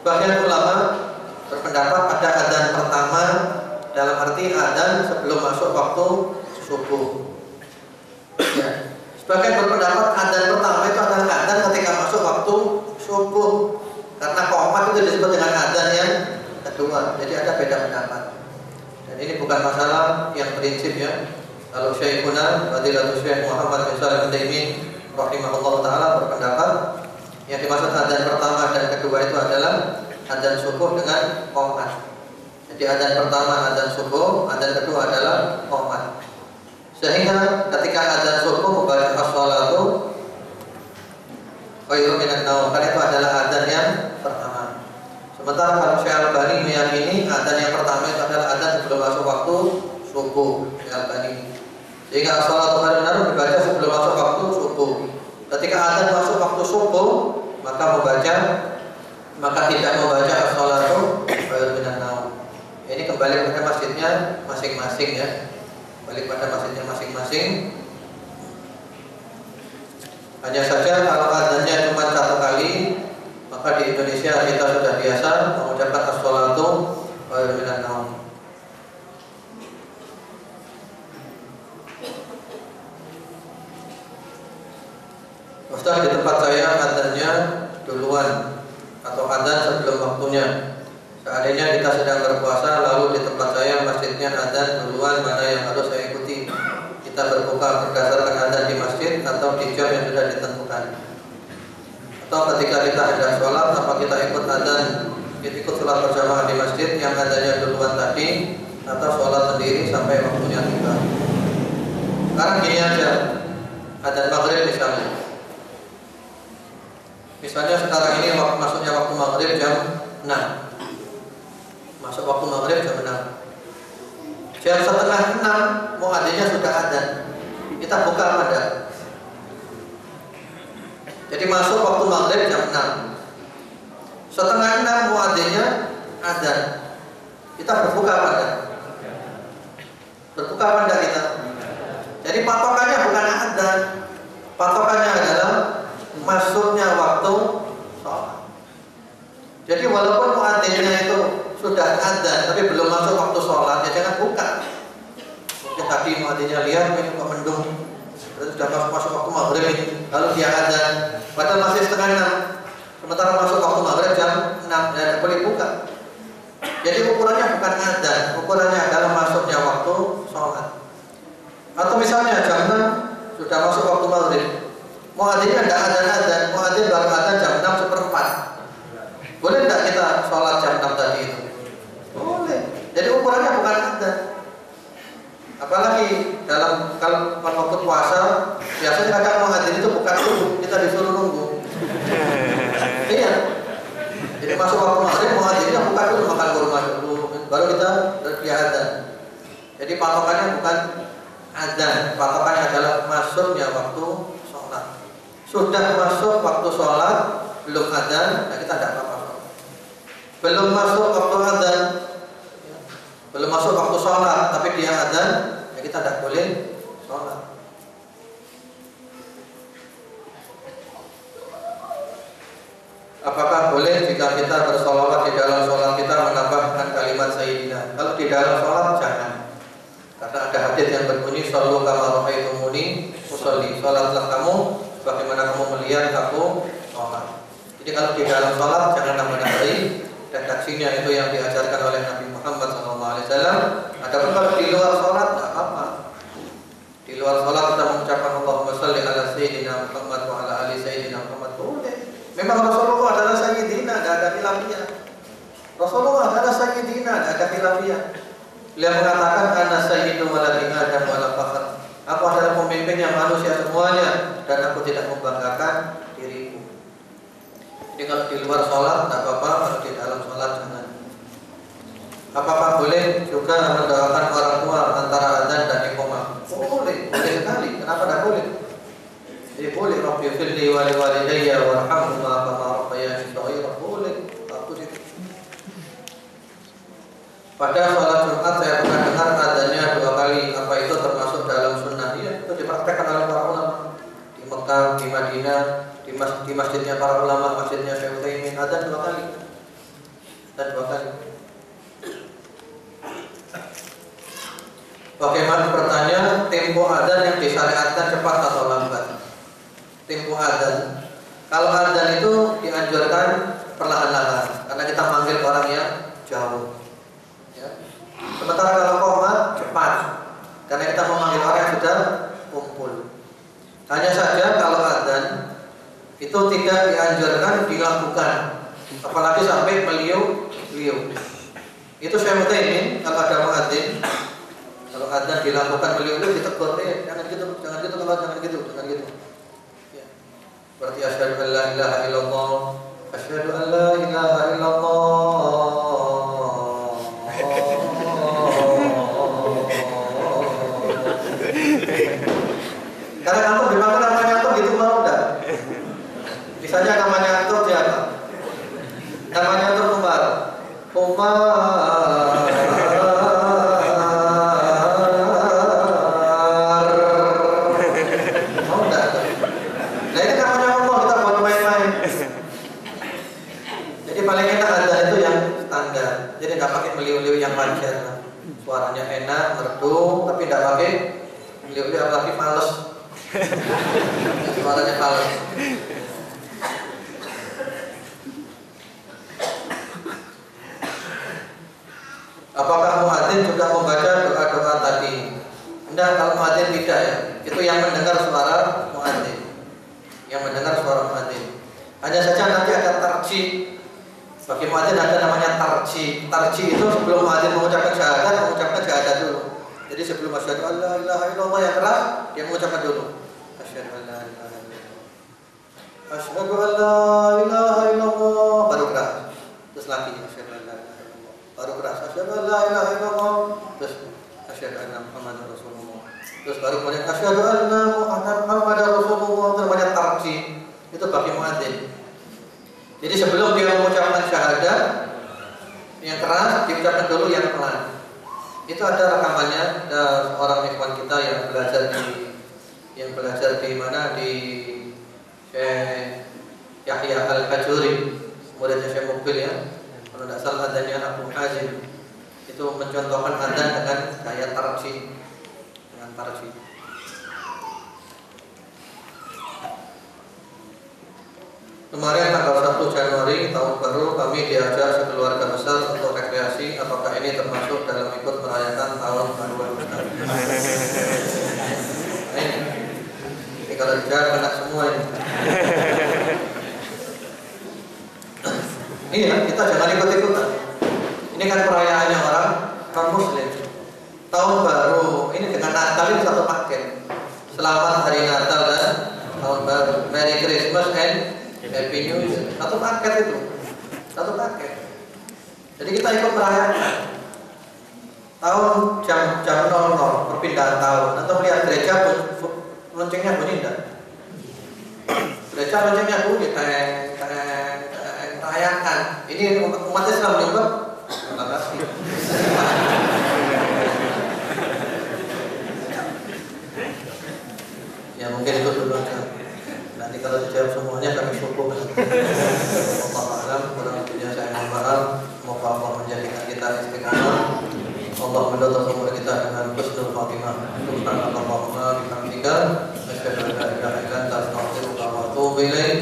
Sebagian ulama berpendapat ada adzan pertama dalam arti adzan sebelum masuk waktu subuh. Ya. Sebagian berpendapat adzan pertama itu adalah adzan ketika masuk waktu subuh, karena qomat itu disebut dengan adzan yang kedua. Jadi ada beda pendapat. Dan ini bukan masalah yang prinsip ya. Kalau Syekhuna Fadilatul Syekh Muhammad bin Shalih Al-Utsaimin rahimahullah taala berpendapat yang dimaksud adzan pertama dan kedua itu adalah adzan subuh dengan qomat. Jadi adzan pertama adzan subuh, adzan kedua adalah qomat. Sehingga ketika azan subuh membaca as-shalatu khairun minan naum, karena itu adalah azan yang pertama. Sementara kalau Syekh Al-Albani meyakini azan yang pertama itu adalah azan sebelum masuk waktu subuh. Syekh Al-Albani, sehingga as-shalatu khairun minan naum dibaca sebelum masuk waktu subuh. Ketika azan masuk waktu subuh, maka tidak membaca as-shalatu khairun minan naum. Ini kembali pada masjidnya masing-masing ya. Balik pada masjidnya masing-masing. Hanya saja kalau azannya cuma satu kali, maka di Indonesia kita sudah biasa mengucapkan as-shalatu khairun minan naum. Ustaz, di tempat saya azannya duluan atau azan sebelum waktunya. Seandainya kita sedang berpuasa, lalu di tempat saya masjidnya azan duluan, mana yang harus saya ikuti? Kita berbuka berdasarkan azan di masjid atau di jam yang sudah ditentukan? Atau ketika kita hendak sholat, apa kita ikut azan, ikut sholat berjamaah di masjid yang azannya duluan tadi, atau sholat sendiri sampai waktunya tiba? Sekarang gini aja, azan maghrib misalnya. Misalnya sekarang ini masuknya waktu maghrib jam 6. Masuk waktu maghrib jam 6. Jam setengah 6 muadzinnya sudah azan. Kita buka apa enggak? Jadi masuk waktu maghrib jam 6. Setengah 6 muadzinnya azan. Kita berbuka apa enggak? Berbuka apa enggak kita? Jadi patokannya bukan azan. Patokannya adalah masuknya waktu sholat. Jadi walaupun muadzinnya itu sudah azan tapi belum masuk waktu sholat, ya jangan buka. Mungkin tadi muadzinnya lihat ini kok mendung, berarti sudah masuk waktu maghrib ini, lalu dia azan padahal masih setengah 6, sementara masuk waktu maghrib jam 6, dan boleh buka. Jadi ukurannya bukan azan, ukurannya adalah masuknya waktu sholat. Atau misalnya jam 6 sudah masuk waktu maghrib, muadzinnya tidak azan, muadzin baru azan jam 6:04. Boleh tidak kita sholat jam 6 tadi itu? Boleh. Jadi ukurannya bukan azan. Apalagi dalam kalau waktu puasa, biasanya kadang muadzin itu bukan dulu, kita disuruh nunggu. Iya. Jadi masuk waktu maghrib, muadzinnya buka dulu, makan kurma dulu, baru kita berpihak azan. Jadi patokannya bukan azan, patokannya adalah masuknya waktu sholat. Sudah masuk waktu sholat, belum azan, nah kita tidak apa-apa. Belum masuk waktu azan, belum masuk waktu sholat, tapi dia azan, ya kita tidak boleh sholat. Apakah boleh jika kita bersolawat di dalam sholat kita menambahkan kalimat sayyidina? Kalau di dalam sholat jangan, karena ada hadis yang berbunyi shollu kama ra'aitumuni usolli, sholatlah kamu sebagaimana kamu melihat aku sholat. Jadi kalau di dalam sholat jangan nambah-nambahi redaksinya, itu yang diajarkan oleh Nabi Muhammad SAW. Adapun kalau di luar sholat tidak apa-apa. Di luar sholat kita mengucapkan Allahumma sholli ala sayyidina Muhammad wa ala ali sayyidina Muhammad, boleh. Memang Rasulullah adalah sayyidina, tidak ada khilafiyah. Rasulullah adalah sayyidina, tidak ada khilafiyah. Beliau mengatakan ana sayyidu waladi Adam wa la fakhr. Aku adalah pemimpinnya manusia semuanya dan aku tidak membanggakan diriku. Jadi kalau di luar sholat tidak apa-apa, kalau di dalam sholat jangan. Apakah boleh juga mendoakan orang tua antara azan dan iqamah? Boleh, boleh sekali. Kenapa tidak boleh? Jadi boleh. Rabbi firli wa li walidayya warhamhuma kama rabbayani shaghira. Boleh. Bagus itu. Pada sholat Jumat saya pernah dengar azannya 2 kali. Apa itu termasuk dalam sunnah? Iya, itu dipraktekkan oleh para ulama di Mekah, di Madinah, di masjidnya para ulama, masjidnya Syekh Utsaimin, azan 2 kali. Dan 2 kali. Bagaimana pertanyaan tempo azan yang disyariatkan cepat atau lambat? Tempo azan, kalau azan itu dianjurkan perlahan-lahan karena kita manggil orang yang jauh. Ya. Sementara kalau qomat cepat karena kita memanggil orang yang sudah kumpul. Hanya saja kalau azan itu tidak dianjurkan dilakukan, apalagi sampai meliu-liu. Itu saya ini kalau ada muadzin Kalau adzan dilakukan beliau-beliau ditegur, jangan gitu, jangan gitu, jangan gitu, jangan gitu. Ya. Berarti asyhadu an la ilaha illallah, asyhadu an la ilaha illallah. Karena kamu dimakan namanya antum gitu mau enggak? Misalnya namanya antum siapa? Namanya antum Umar. Umar. Mau enggak? Nah ini namanya Allah, kita buat main-main. Jadi paling enak ada itu yang standar. Jadi nggak pakai beliau-beliau yang wajar. Suaranya enak, merdu, tapi nggak pakai beliau-beliau apalagi males. Suaranya halus. Apakah muadzin juga membaca doa-doa tadi? Enggak, kalau muadzin tidak ya. Itu yang mendengar suara muadzin. Yang mendengar suara muadzin. Hanya saja nanti ada tarji. Bagi muadzin ada namanya tarji. Tarji itu sebelum muadzin mengucapkan syahadat dulu. Jadi sebelum asyhadu an la ilaha illallah yang keras, dia mengucapkan dulu. Asyhadu an la ilaha illallah. Asyhadu an la ilaha illallah. Baru keras. Terus lagi asyhadu an la ilaha illallah. Baru keras. Asyhadu an la ilaha illallah. Terus asyhadu anna Muhammadar Rasulullah. Terus baru kemudian asyhadu anna Muhammadar Rasulullah. Terbanyak tarji. Itu bagi muadzin. Jadi sebelum dia mengucapkan syahadat yang keras, diucapkan dulu yang pelan. Itu ada rekamannya, ada orang ikhwan kita yang belajar di mana, di Syekh Yahya Al-Kajuri, muridnya Syekh Mukbil ya. Kalau tidak salah adanya Abu Hazim. Itu mencontohkan adzan dengan gaya tarji, dengan tarji. Kemarin tanggal 1 Januari tahun baru kami diajak sekeluarga besar untuk rekreasi. Apakah ini termasuk dalam ikut merayakan tahun baru kita? Ini kalau dijawab kena semua ini. Iya, kita jangan ikut-ikutan. Ini kan perayaannya orang Muslim. Tahun baru ini dengan Natal ini satu paket. Selamat Hari Natal dan Tahun Baru. Merry Christmas and Happy New Year. Satu paket itu. Satu paket. Jadi kita ikut merayakan tahun jam 00 perpindahan tahun. Atau melihat gereja loncengnya bunyi enggak? Gereja loncengnya bunyi, merayakan. Ini umat Islam juga. Terima kasih. Ya mungkin itu dulu aja. Nanti kalau dijawab semuanya kami syukur. Allah alam, kurang lebihnya saya mohon maaf. Semoga Allah menjadikan kita istiqomah. Allah menutup umur kita dengan husnul khatimah. Subhanallahumma bihamdika, asyhadu an la ilaha illa anta, astaghfiruka wa atubu ilaik.